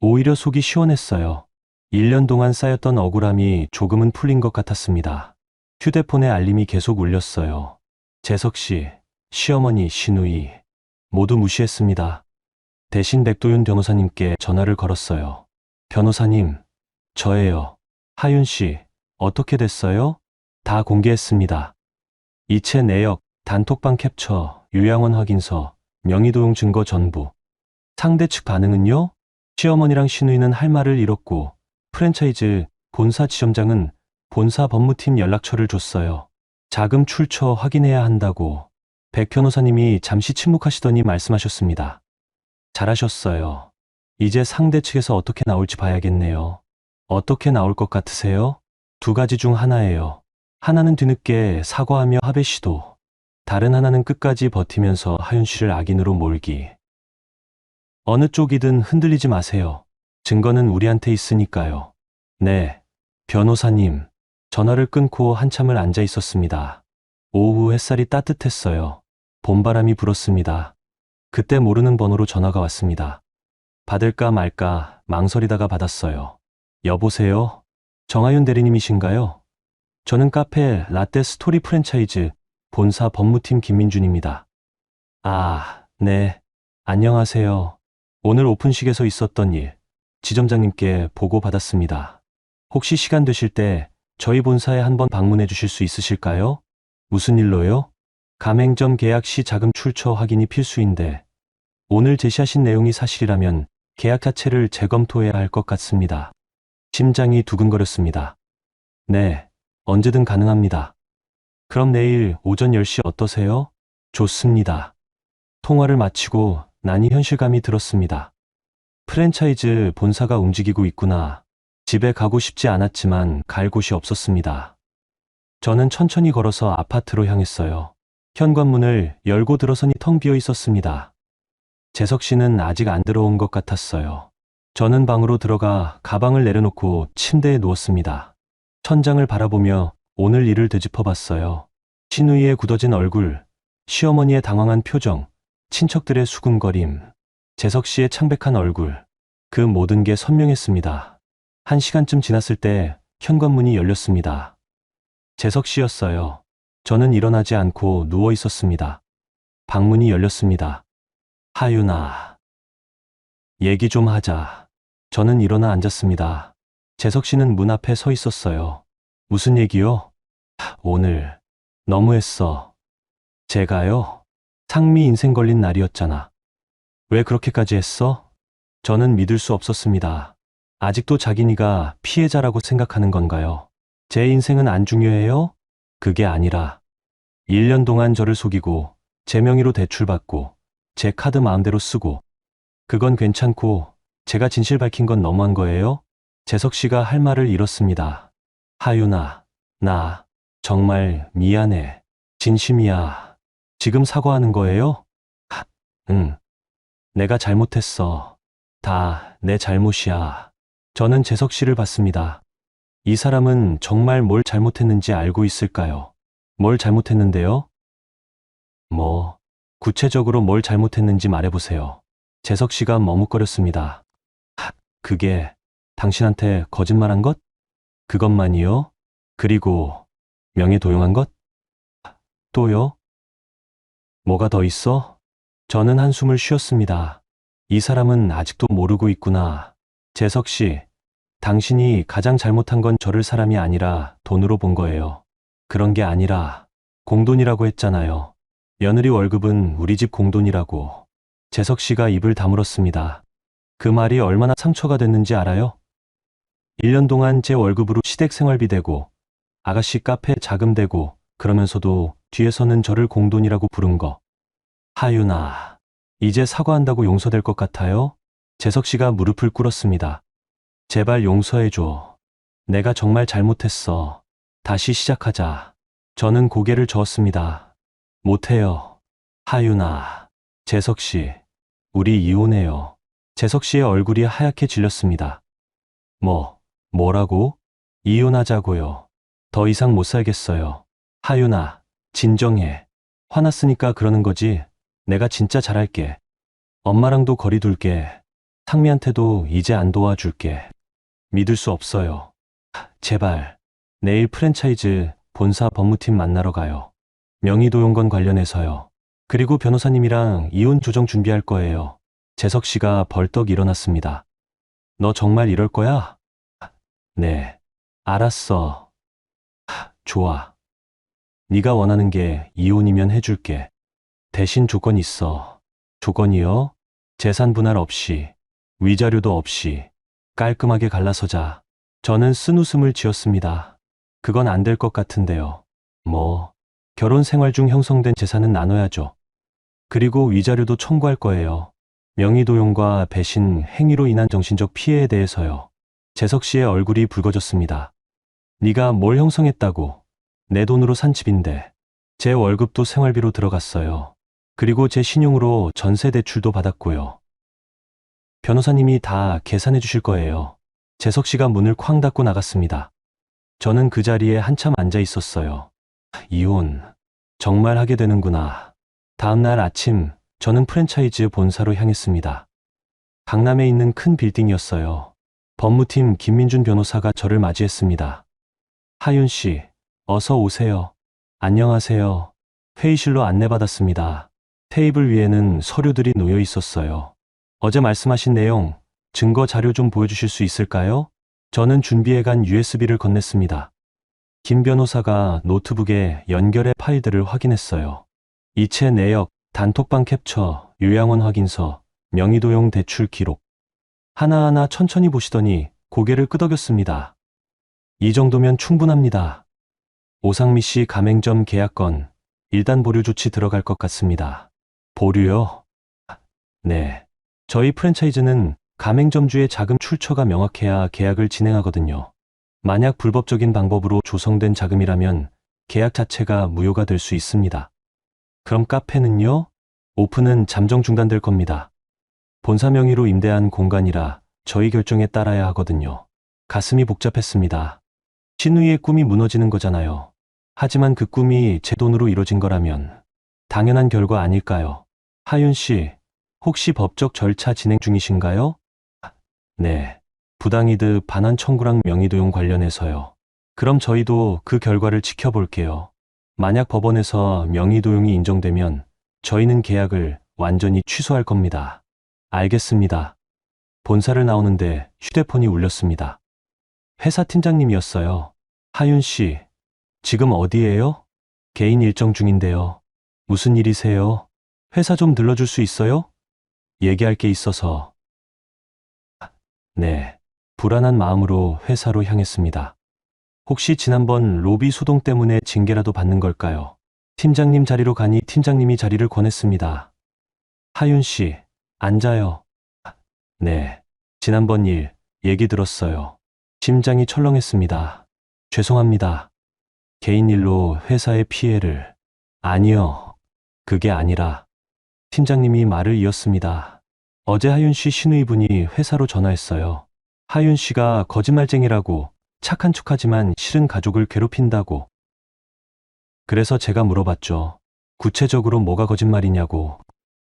오히려 속이 시원했어요. 1년 동안 쌓였던 억울함이 조금은 풀린 것 같았습니다. 휴대폰에 알림이 계속 울렸어요. 재석 씨, 시어머니, 시누이 모두 무시했습니다. 대신 백도윤 변호사님께 전화를 걸었어요. 변호사님, 저예요. 하윤 씨, 어떻게 됐어요? 다 공개했습니다. 이체 내역, 단톡방 캡처, 요양원 확인서, 명의도용 증거 전부. 상대 측 반응은요? 시어머니랑 시누이는 할 말을 잃었고 프랜차이즈 본사 지점장은 본사 법무팀 연락처를 줬어요. 자금 출처 확인해야 한다고 백 변호사님이 잠시 침묵하시더니 말씀하셨습니다. 잘하셨어요. 이제 상대 측에서 어떻게 나올지 봐야겠네요. 어떻게 나올 것 같으세요? 두 가지 중 하나예요. 하나는 뒤늦게 사과하며 합의 시도, 다른 하나는 끝까지 버티면서 하윤 씨를 악인으로 몰기. 어느 쪽이든 흔들리지 마세요. 증거는 우리한테 있으니까요. 네, 변호사님. 전화를 끊고 한참을 앉아 있었습니다. 오후 햇살이 따뜻했어요. 봄바람이 불었습니다. 그때 모르는 번호로 전화가 왔습니다. 받을까 말까 망설이다가 받았어요. 여보세요? 정하윤 대리님이신가요? 저는 카페 라떼 스토리 프랜차이즈 본사 법무팀 김민준입니다. 아, 네. 안녕하세요. 오늘 오픈식에서 있었던 일, 지점장님께 보고 받았습니다. 혹시 시간 되실 때 저희 본사에 한번 방문해 주실 수 있으실까요? 무슨 일로요? 가맹점 계약 시 자금 출처 확인이 필수인데 오늘 제시하신 내용이 사실이라면 계약 자체를 재검토해야 할 것 같습니다. 심장이 두근거렸습니다. 네, 언제든 가능합니다. 그럼 내일 오전 10시 어떠세요? 좋습니다. 통화를 마치고 나니 현실감이 들었습니다. 프랜차이즈 본사가 움직이고 있구나. 집에 가고 싶지 않았지만 갈 곳이 없었습니다. 저는 천천히 걸어서 아파트로 향했어요. 현관문을 열고 들어서니 텅 비어 있었습니다. 재석 씨는 아직 안 들어온 것 같았어요. 저는 방으로 들어가 가방을 내려놓고 침대에 누웠습니다. 천장을 바라보며 오늘 일을 되짚어봤어요. 시누이의 굳어진 얼굴, 시어머니의 당황한 표정, 친척들의 수군거림, 재석 씨의 창백한 얼굴. 그 모든 게 선명했습니다. 1시간쯤 지났을 때 현관문이 열렸습니다. 재석 씨였어요. 저는 일어나지 않고 누워 있었습니다. 방문이 열렸습니다. 하윤아, 얘기 좀 하자. 저는 일어나 앉았습니다. 재석 씨는 문 앞에 서 있었어요. 무슨 얘기요? 오늘 너무했어. 제가요? 상미 인생 걸린 날이었잖아. 왜 그렇게까지 했어? 저는 믿을 수 없었습니다. 아직도 자기니가 피해자라고 생각하는 건가요? 제 인생은 안 중요해요? 그게 아니라 1년 동안 저를 속이고 제 명의로 대출받고 제 카드 마음대로 쓰고 그건 괜찮고 제가 진실 밝힌 건 너무한 거예요? 재석 씨가 할 말을 잃었습니다. 하윤아, 나 정말 미안해. 진심이야. 지금 사과하는 거예요? 응. 내가 잘못했어. 다 내 잘못이야. 저는 재석 씨를 봤습니다. 이 사람은 정말 뭘 잘못했는지 알고 있을까요? 뭘 잘못했는데요? 뭐, 구체적으로 뭘 잘못했는지 말해보세요. 재석 씨가 머뭇거렸습니다. 그게 당신한테 거짓말한 것? 그것만이요? 그리고 명예 도용한 것? 또요? 뭐가 더 있어? 저는 한숨을 쉬었습니다. 이 사람은 아직도 모르고 있구나. 재석 씨, 당신이 가장 잘못한 건 저를 사람이 아니라 돈으로 본 거예요. 그런 게 아니라 공돈이라고 했잖아요. 며느리 월급은 우리 집 공돈이라고. 재석 씨가 입을 다물었습니다. 그 말이 얼마나 상처가 됐는지 알아요? 1년 동안 제 월급으로 시댁 생활비 대고 아가씨 카페 자금 대고 그러면서도 뒤에서는 저를 공돈이라고 부른 거. 하윤아, 이제 사과한다고 용서될 것 같아요? 재석 씨가 무릎을 꿇었습니다. 제발 용서해줘. 내가 정말 잘못했어. 다시 시작하자. 저는 고개를 저었습니다. 못해요. 하윤아, 재석 씨, 우리 이혼해요. 재석 씨의 얼굴이 하얗게 질렸습니다. 뭐라고? 이혼하자고요. 더 이상 못 살겠어요. 하윤아, 진정해. 화났으니까 그러는 거지. 내가 진짜 잘할게. 엄마랑도 거리 둘게. 상미한테도 이제 안 도와줄게. 믿을 수 없어요. 제발. 내일 프랜차이즈 본사 법무팀 만나러 가요. 명의도용건 관련해서요. 그리고 변호사님이랑 이혼 조정 준비할 거예요. 재석 씨가 벌떡 일어났습니다. 너 정말 이럴 거야? 네. 알았어. 좋아. 네가 원하는 게 이혼이면 해줄게. 대신 조건 있어. 조건이요? 재산 분할 없이, 위자료도 없이, 깔끔하게 갈라서자. 저는 쓴웃음을 지었습니다. 그건 안 될 것 같은데요. 결혼 생활 중 형성된 재산은 나눠야죠. 그리고 위자료도 청구할 거예요. 명의도용과 배신, 행위로 인한 정신적 피해에 대해서요. 재석 씨의 얼굴이 붉어졌습니다. 네가 뭘 형성했다고? 내 돈으로 산 집인데. 제 월급도 생활비로 들어갔어요. 그리고 제 신용으로 전세 대출도 받았고요. 변호사님이 다 계산해 주실 거예요. 재석 씨가 문을 쾅 닫고 나갔습니다. 저는 그 자리에 한참 앉아 있었어요. 이혼, 정말 하게 되는구나. 다음 날 아침, 저는 프랜차이즈 본사로 향했습니다. 강남에 있는 큰 빌딩이었어요. 법무팀 김민준 변호사가 저를 맞이했습니다. 하윤 씨, 어서 오세요. 안녕하세요. 회의실로 안내받았습니다. 테이블 위에는 서류들이 놓여 있었어요. 어제 말씀하신 내용, 증거 자료 좀 보여주실 수 있을까요? 저는 준비해간 USB를 건넸습니다. 김 변호사가 노트북에 연결해 파일들을 확인했어요. 이체 내역, 단톡방 캡처, 요양원 확인서, 명의도용 대출 기록. 하나하나 천천히 보시더니 고개를 끄덕였습니다. 이 정도면 충분합니다. 오상미 씨 가맹점 계약건, 일단 보류 조치 들어갈 것 같습니다. 보류요? 네. 저희 프랜차이즈는 가맹점주의 자금 출처가 명확해야 계약을 진행하거든요. 만약 불법적인 방법으로 조성된 자금이라면 계약 자체가 무효가 될 수 있습니다. 그럼 카페는요? 오픈은 잠정 중단될 겁니다. 본사 명의로 임대한 공간이라 저희 결정에 따라야 하거든요. 가슴이 복잡했습니다. 신우이의 꿈이 무너지는 거잖아요. 하지만 그 꿈이 제 돈으로 이뤄진 거라면 당연한 결과 아닐까요? 하윤 씨, 혹시 법적 절차 진행 중이신가요? 네. 부당이득 반환 청구랑 명의도용 관련해서요. 그럼 저희도 그 결과를 지켜볼게요. 만약 법원에서 명의도용이 인정되면 저희는 계약을 완전히 취소할 겁니다. 알겠습니다. 본사를 나오는데 휴대폰이 울렸습니다. 회사 팀장님이었어요. 하윤 씨, 지금 어디예요? 개인 일정 중인데요. 무슨 일이세요? 회사 좀 들러줄 수 있어요? 얘기할 게 있어서. 네. 불안한 마음으로 회사로 향했습니다. 혹시 지난번 로비 소동 때문에 징계라도 받는 걸까요? 팀장님 자리로 가니 팀장님이 자리를 권했습니다. 하윤 씨, 앉아요. 네. 지난번 일 얘기 들었어요. 심장이 철렁했습니다. 죄송합니다. 개인 일로 회사의 피해를. 아니요. 그게 아니라. 팀장님이 말을 이었습니다. 어제 하윤 씨 시누이분이 회사로 전화했어요. 하윤 씨가 거짓말쟁이라고, 착한 척하지만 실은 가족을 괴롭힌다고. 그래서 제가 물어봤죠. 구체적으로 뭐가 거짓말이냐고.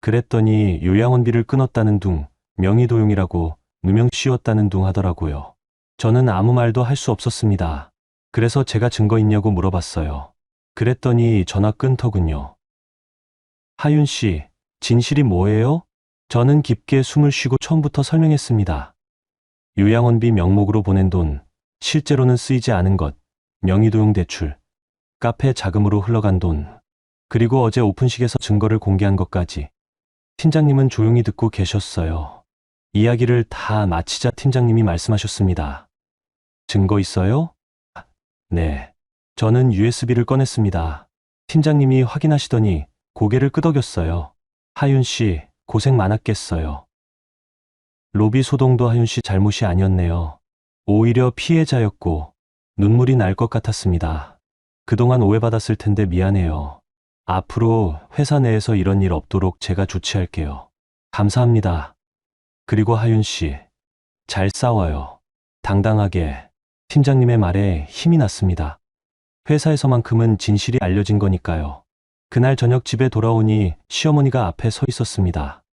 그랬더니 요양원비를 끊었다는 둥, 명의도용이라고 누명 씌웠다는 둥 하더라고요. 저는 아무 말도 할 수 없었습니다. 그래서 제가 증거 있냐고 물어봤어요. 그랬더니 전화 끊더군요. 하윤 씨, 진실이 뭐예요? 저는 깊게 숨을 쉬고 처음부터 설명했습니다. 요양원비 명목으로 보낸 돈, 실제로는 쓰이지 않은 것, 명의도용 대출, 카페 자금으로 흘러간 돈, 그리고 어제 오픈식에서 증거를 공개한 것까지. 팀장님은 조용히 듣고 계셨어요. 이야기를 다 마치자 팀장님이 말씀하셨습니다. 증거 있어요? 네. 저는 USB를 꺼냈습니다. 팀장님이 확인하시더니 고개를 끄덕였어요. 하윤 씨, 고생 많았겠어요. 로비 소동도 하윤 씨 잘못이 아니었네요. 오히려 피해자였고 눈물이 날 것 같았습니다. 그동안 오해받았을 텐데 미안해요. 앞으로 회사 내에서 이런 일 없도록 제가 조치할게요. 감사합니다. 그리고 하윤 씨, 잘 싸워요. 당당하게. 팀장님의 말에 힘이 났습니다. 회사에서만큼은 진실이 알려진 거니까요. 그날 저녁 집에 돌아오니 시어머니가 앞에 서 있었습니다.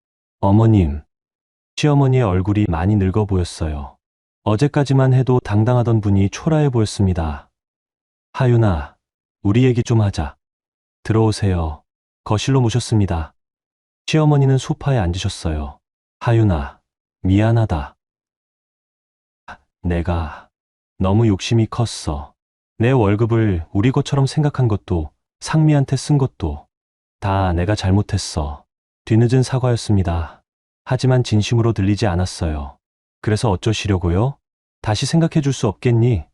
어머님. 시어머니의 얼굴이 많이 늙어 보였어요. 어제까지만 해도 당당하던 분이 초라해 보였습니다. 하윤아, 우리 얘기 좀 하자. 들어오세요. 거실로 모셨습니다. 시어머니는 소파에 앉으셨어요. 하윤아, 미안하다. 내가 너무 욕심이 컸어. 내 월급을 우리 것처럼 생각한 것도, 상미한테 쓴 것도 다 내가 잘못했어. 뒤늦은 사과였습니다. 하지만 진심으로 들리지 않았어요. 그래서 어쩌시려고요? 다시 생각해 줄 수 없겠니?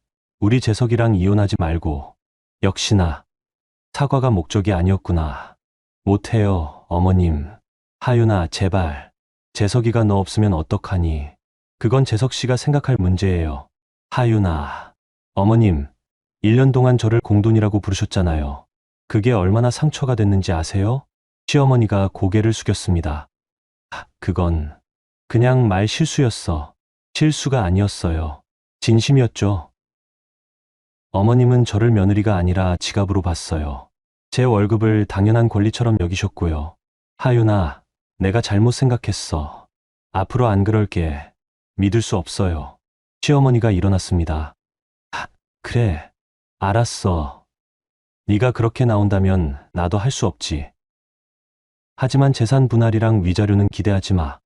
우리 재석이랑 이혼하지 말고. 역시나 사과가 목적이 아니었구나. 못해요, 어머님. 하윤아, 제발. 재석이가 너 없으면 어떡하니? 그건 재석 씨가 생각할 문제예요. 하윤아. 어머님, 1년 동안 저를 공돈이라고 부르셨잖아요. 그게 얼마나 상처가 됐는지 아세요? 시어머니가 고개를 숙였습니다. 그건 그냥 말 실수였어. 실수가 아니었어요. 진심이었죠. 어머님은 저를 며느리가 아니라 지갑으로 봤어요. 제 월급을 당연한 권리처럼 여기셨고요. 하윤아, 내가 잘못 생각했어. 앞으로 안 그럴게. 믿을 수 없어요. 시어머니가 일어났습니다. 그래, 알았어. 네가 그렇게 나온다면 나도 할 수 없지. 하지만 재산 분할이랑 위자료는 기대하지 마.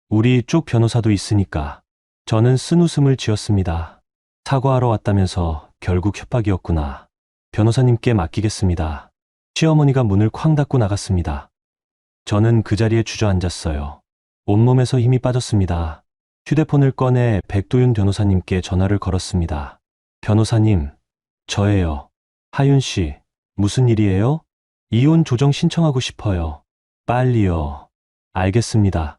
우리 쪽 변호사도 있으니까. 저는 쓴웃음을 지었습니다. 사과하러 왔다면서 결국 협박이었구나. 변호사님께 맡기겠습니다. 시어머니가 문을 쾅 닫고 나갔습니다. 저는 그 자리에 주저앉았어요. 온몸에서 힘이 빠졌습니다. 휴대폰을 꺼내 백도윤 변호사님께 전화를 걸었습니다. 변호사님, 저예요. 하윤 씨, 무슨 일이에요? 이혼 조정 신청하고 싶어요. 빨리요. 알겠습니다.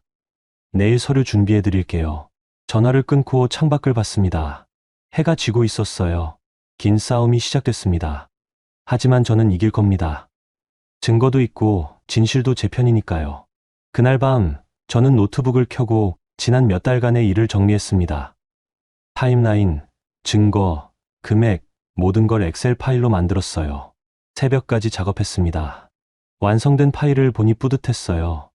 내일 서류 준비해 드릴게요. 전화를 끊고 창밖을 봤습니다. 해가 지고 있었어요. 긴 싸움이 시작됐습니다. 하지만 저는 이길 겁니다. 증거도 있고 진실도 제 편이니까요. 그날 밤 저는 노트북을 켜고 지난 몇 달간의 일을 정리했습니다. 타임라인, 증거, 금액, 모든 걸 엑셀 파일로 만들었어요. 새벽까지 작업했습니다. 완성된 파일을 보니 뿌듯했어요.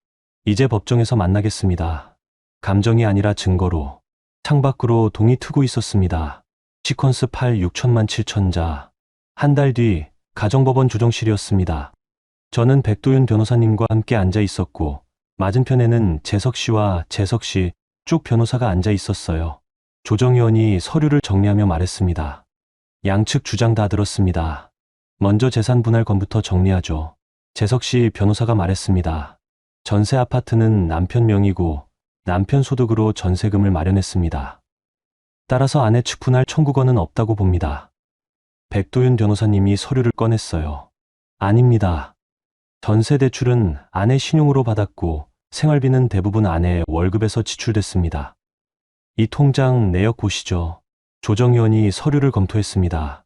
이제 법정에서 만나겠습니다. 감정이 아니라 증거로. 창밖으로 동이 트고 있었습니다. 시퀀스 8 6천만 7천자. 한 달 뒤 가정법원 조정실이었습니다. 저는 백도윤 변호사님과 함께 앉아 있었고 맞은편에는 재석 씨와 재석 씨 쪽 변호사가 앉아 있었어요. 조정위원이 서류를 정리하며 말했습니다. 양측 주장 다 들었습니다. 먼저 재산 분할 건부터 정리하죠. 재석 씨 변호사가 말했습니다. 전세 아파트는 남편 명의고 남편 소득으로 전세금을 마련했습니다. 따라서 아내 측 분할 청구권은 없다고 봅니다. 백도윤 변호사님이 서류를 꺼냈어요. 아닙니다. 전세 대출은 아내 신용으로 받았고 생활비는 대부분 아내의 월급에서 지출됐습니다. 이 통장 내역 보시죠. 조정위원이 서류를 검토했습니다.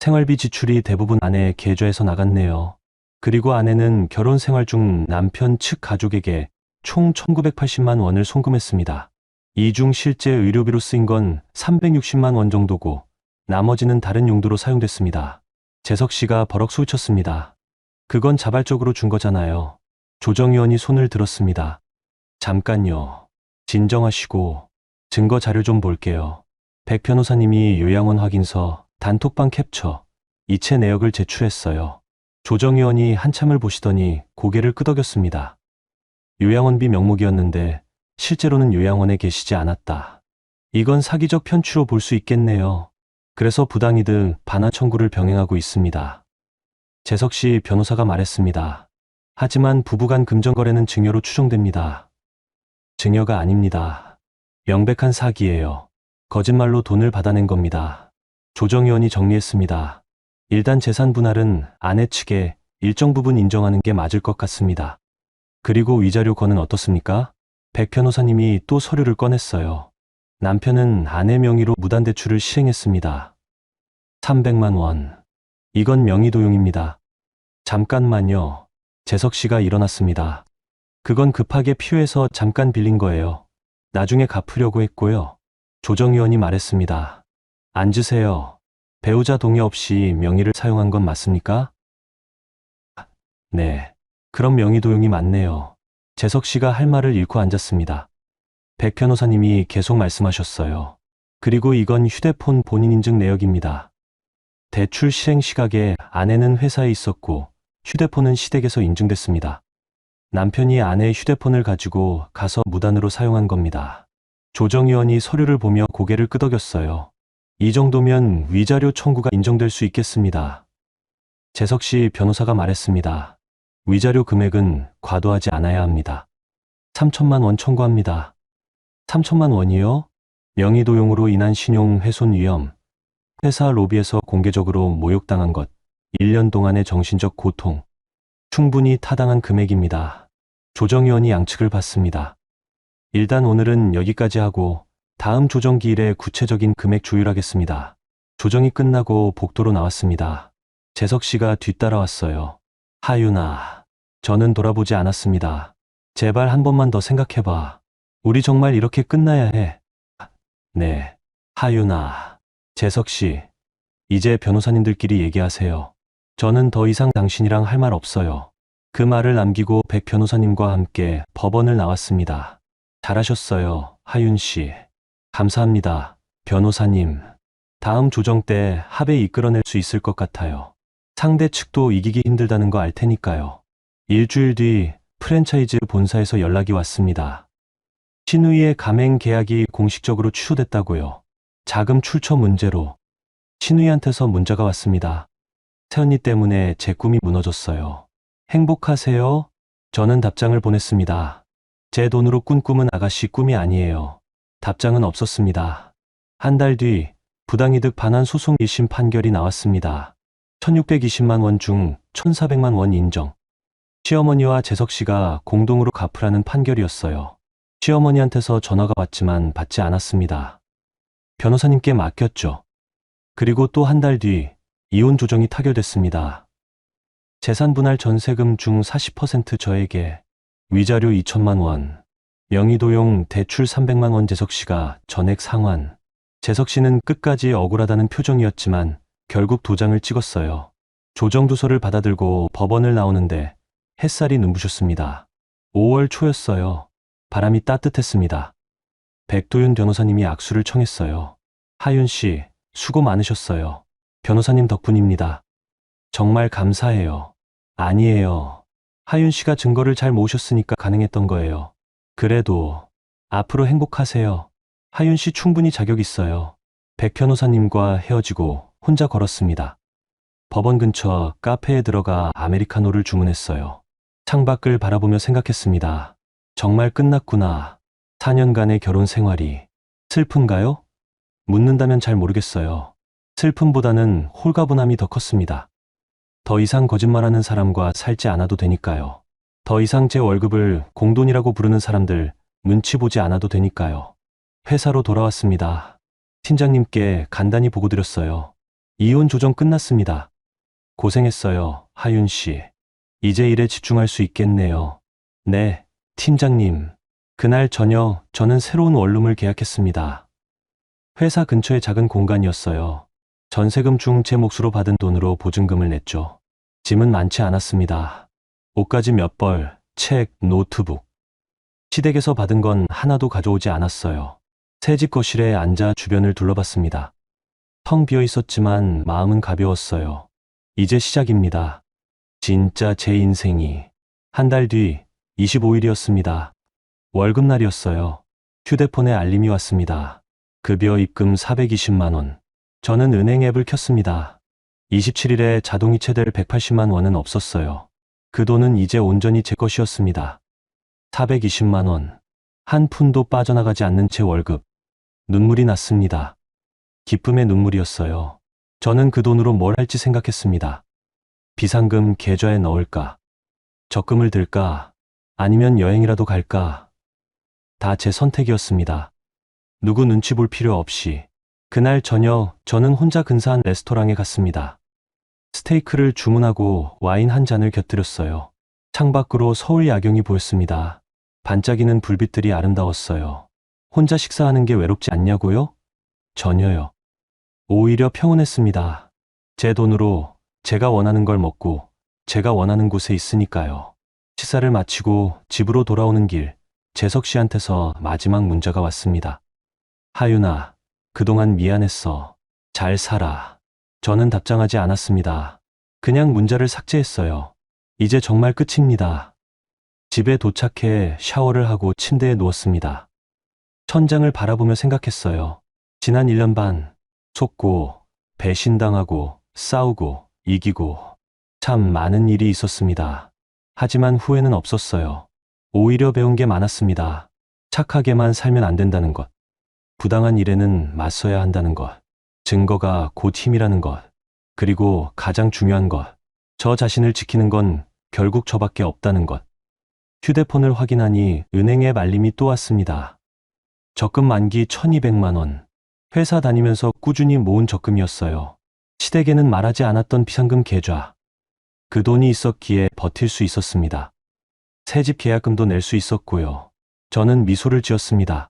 생활비 지출이 대부분 아내의 계좌에서 나갔네요. 그리고 아내는 결혼 생활 중 남편 측 가족에게 총 1980만 원을 송금했습니다. 이 중 실제 의료비로 쓰인 건 360만 원 정도고 나머지는 다른 용도로 사용됐습니다. 재석 씨가 버럭 소리쳤습니다. 그건 자발적으로 준 거잖아요. 조정위원이 손을 들었습니다. 잠깐요. 진정하시고 증거 자료 좀 볼게요. 백 변호사님이 요양원 확인서, 단톡방 캡처, 이체 내역을 제출했어요. 조정위원이 한참을 보시더니 고개를 끄덕였습니다. 요양원비 명목이었는데 실제로는 요양원에 계시지 않았다. 이건 사기적 편취로 볼 수 있겠네요. 그래서 부당이득 반환 청구를 병행하고 있습니다. 재석 씨 변호사가 말했습니다. 하지만 부부간 금전거래는 증여로 추정됩니다. 증여가 아닙니다. 명백한 사기예요. 거짓말로 돈을 받아낸 겁니다. 조정위원이 정리했습니다. 일단 재산 분할은 아내 측에 일정 부분 인정하는 게 맞을 것 같습니다. 그리고 위자료 건은 어떻습니까? 백 변호사님이 또 서류를 꺼냈어요. 남편은 아내 명의로 무단대출을 실행했습니다. 300만 원. 이건 명의도용입니다. 잠깐만요. 재석 씨가 일어났습니다. 그건 급하게 필요해서 잠깐 빌린 거예요. 나중에 갚으려고 했고요. 조정위원이 말했습니다. 앉으세요. 배우자 동의 없이 명의를 사용한 건 맞습니까? 네. 그럼 명의도용이 맞네요. 재석 씨가 할 말을 잃고 앉았습니다. 백 변호사님이 계속 말씀하셨어요. 그리고 이건 휴대폰 본인 인증 내역입니다. 대출 실행 시각에 아내는 회사에 있었고 휴대폰은 시댁에서 인증됐습니다. 남편이 아내의 휴대폰을 가지고 가서 무단으로 사용한 겁니다. 조정위원이 서류를 보며 고개를 끄덕였어요. 이 정도면 위자료 청구가 인정될 수 있겠습니다. 재석 씨 변호사가 말했습니다. 위자료 금액은 과도하지 않아야 합니다. 3천만 원 청구합니다. 3천만 원이요? 명의도용으로 인한 신용 훼손 위험, 회사 로비에서 공개적으로 모욕당한 것, 1년 동안의 정신적 고통, 충분히 타당한 금액입니다. 조정위원이 양측을 받습니다. 일단 오늘은 여기까지 하고 다음 조정기일에 구체적인 금액 조율하겠습니다. 조정이 끝나고 복도로 나왔습니다. 재석 씨가 뒤따라왔어요. 하윤아, 저는 돌아보지 않았습니다. 제발 한 번만 더 생각해봐. 우리 정말 이렇게 끝나야 해. 네, 하윤아, 재석 씨, 이제 변호사님들끼리 얘기하세요. 저는 더 이상 당신이랑 할 말 없어요. 그 말을 남기고 백 변호사님과 함께 법원을 나왔습니다. 잘하셨어요, 하윤 씨. 감사합니다, 변호사님. 다음 조정 때 합의 이끌어낼 수 있을 것 같아요. 상대 측도 이기기 힘들다는 거 알 테니까요. 일주일 뒤 프랜차이즈 본사에서 연락이 왔습니다. 신우이의 가맹 계약이 공식적으로 취소됐다고요. 자금 출처 문제로 신우이한테서 문자가 왔습니다. 새언니 때문에 제 꿈이 무너졌어요. 행복하세요? 저는 답장을 보냈습니다. 제 돈으로 꾼 꿈은 아가씨 꿈이 아니에요. 답장은 없었습니다. 한 달 뒤 부당이득 반환 소송 1심 판결이 나왔습니다. 1620만 원 중 1400만 원 인정. 시어머니와 재석 씨가 공동으로 갚으라는 판결이었어요. 시어머니한테서 전화가 왔지만 받지 않았습니다. 변호사님께 맡겼죠. 그리고 또 한 달 뒤 이혼 조정이 타결됐습니다. 재산 분할 전세금 중 40% 저에게, 위자료 2천만 원, 명의도용 대출 300만 원. 재석 씨가 전액 상환. 재석 씨는 끝까지 억울하다는 표정이었지만 결국 도장을 찍었어요. 조정조서를 받아들고 법원을 나오는데 햇살이 눈부셨습니다. 5월 초였어요. 바람이 따뜻했습니다. 백도윤 변호사님이 악수를 청했어요. 하윤 씨, 수고 많으셨어요. 변호사님 덕분입니다. 정말 감사해요. 아니에요. 하윤 씨가 증거를 잘 모으셨으니까 가능했던 거예요. 그래도 앞으로 행복하세요. 하윤 씨 충분히 자격 있어요. 백 변호사님과 헤어지고 혼자 걸었습니다. 법원 근처 카페에 들어가 아메리카노를 주문했어요. 창밖을 바라보며 생각했습니다. 정말 끝났구나. 4년간의 결혼 생활이. 슬픈가요? 묻는다면 잘 모르겠어요. 슬픔보다는 홀가분함이 더 컸습니다. 더 이상 거짓말하는 사람과 살지 않아도 되니까요. 더 이상 제 월급을 공돈이라고 부르는 사람들 눈치 보지 않아도 되니까요. 회사로 돌아왔습니다. 팀장님께 간단히 보고드렸어요. 이혼 조정 끝났습니다. 고생했어요, 하윤 씨. 이제 일에 집중할 수 있겠네요. 네, 팀장님. 그날 저녁 저는 새로운 원룸을 계약했습니다. 회사 근처의 작은 공간이었어요. 전세금 중 제 몫으로 받은 돈으로 보증금을 냈죠. 짐은 많지 않았습니다. 옷가지 몇 벌, 책, 노트북. 시댁에서 받은 건 하나도 가져오지 않았어요. 새집 거실에 앉아 주변을 둘러봤습니다. 텅 비어 있었지만 마음은 가벼웠어요. 이제 시작입니다. 진짜 제 인생이. 한 달 뒤 25일이었습니다. 월급날이었어요. 휴대폰에 알림이 왔습니다. 급여 입금 420만 원. 저는 은행 앱을 켰습니다. 27일에 자동이체될 180만 원은 없었어요. 그 돈은 이제 온전히 제 것이었습니다. 420만 원. 한 푼도 빠져나가지 않는 제 월급. 눈물이 났습니다. 기쁨의 눈물이었어요. 저는 그 돈으로 뭘 할지 생각했습니다. 비상금 계좌에 넣을까? 적금을 들까? 아니면 여행이라도 갈까? 다 제 선택이었습니다. 누구 눈치 볼 필요 없이. 그날 저녁 저는 혼자 근사한 레스토랑에 갔습니다. 스테이크를 주문하고 와인 한 잔을 곁들였어요. 창밖으로 서울 야경이 보였습니다. 반짝이는 불빛들이 아름다웠어요. 혼자 식사하는 게 외롭지 않냐고요? 전혀요. 오히려 평온했습니다. 제 돈으로 제가 원하는 걸 먹고 제가 원하는 곳에 있으니까요. 식사를 마치고 집으로 돌아오는 길, 재석 씨한테서 마지막 문자가 왔습니다. 하윤아, 그동안 미안했어. 잘 살아. 저는 답장하지 않았습니다. 그냥 문자를 삭제했어요. 이제 정말 끝입니다. 집에 도착해 샤워를 하고 침대에 누웠습니다. 천장을 바라보며 생각했어요. 지난 1년 반, 속고, 배신당하고, 싸우고, 이기고, 참 많은 일이 있었습니다. 하지만 후회는 없었어요. 오히려 배운 게 많았습니다. 착하게만 살면 안 된다는 것. 부당한 일에는 맞서야 한다는 것. 증거가 곧 힘이라는 것. 그리고 가장 중요한 것. 저 자신을 지키는 건 결국 저밖에 없다는 것. 휴대폰을 확인하니 은행에 알림이 또 왔습니다. 적금 만기 1200만 원. 회사 다니면서 꾸준히 모은 적금이었어요. 시댁에는 말하지 않았던 비상금 계좌. 그 돈이 있었기에 버틸 수 있었습니다. 새집 계약금도 낼 수 있었고요. 저는 미소를 지었습니다.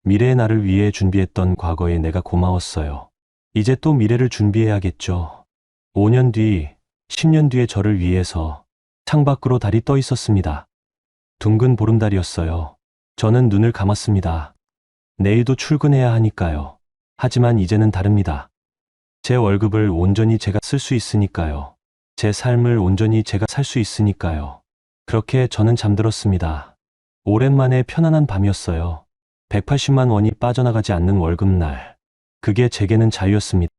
미래의 나를 위해 준비했던 과거에 내가 고마웠어요. 이제 또 미래를 준비해야겠죠. 5년 뒤, 10년 뒤의 저를 위해서 창밖으로 달이 떠 있었습니다. 둥근 보름달이었어요. 저는 눈을 감았습니다. 내일도 출근해야 하니까요. 하지만 이제는 다릅니다. 제 월급을 온전히 제가 쓸 수 있으니까요. 제 삶을 온전히 제가 살 수 있으니까요. 그렇게 저는 잠들었습니다. 오랜만에 편안한 밤이었어요. 180만 원이 빠져나가지 않는 월급날. 그게 제게는 자유였습니다.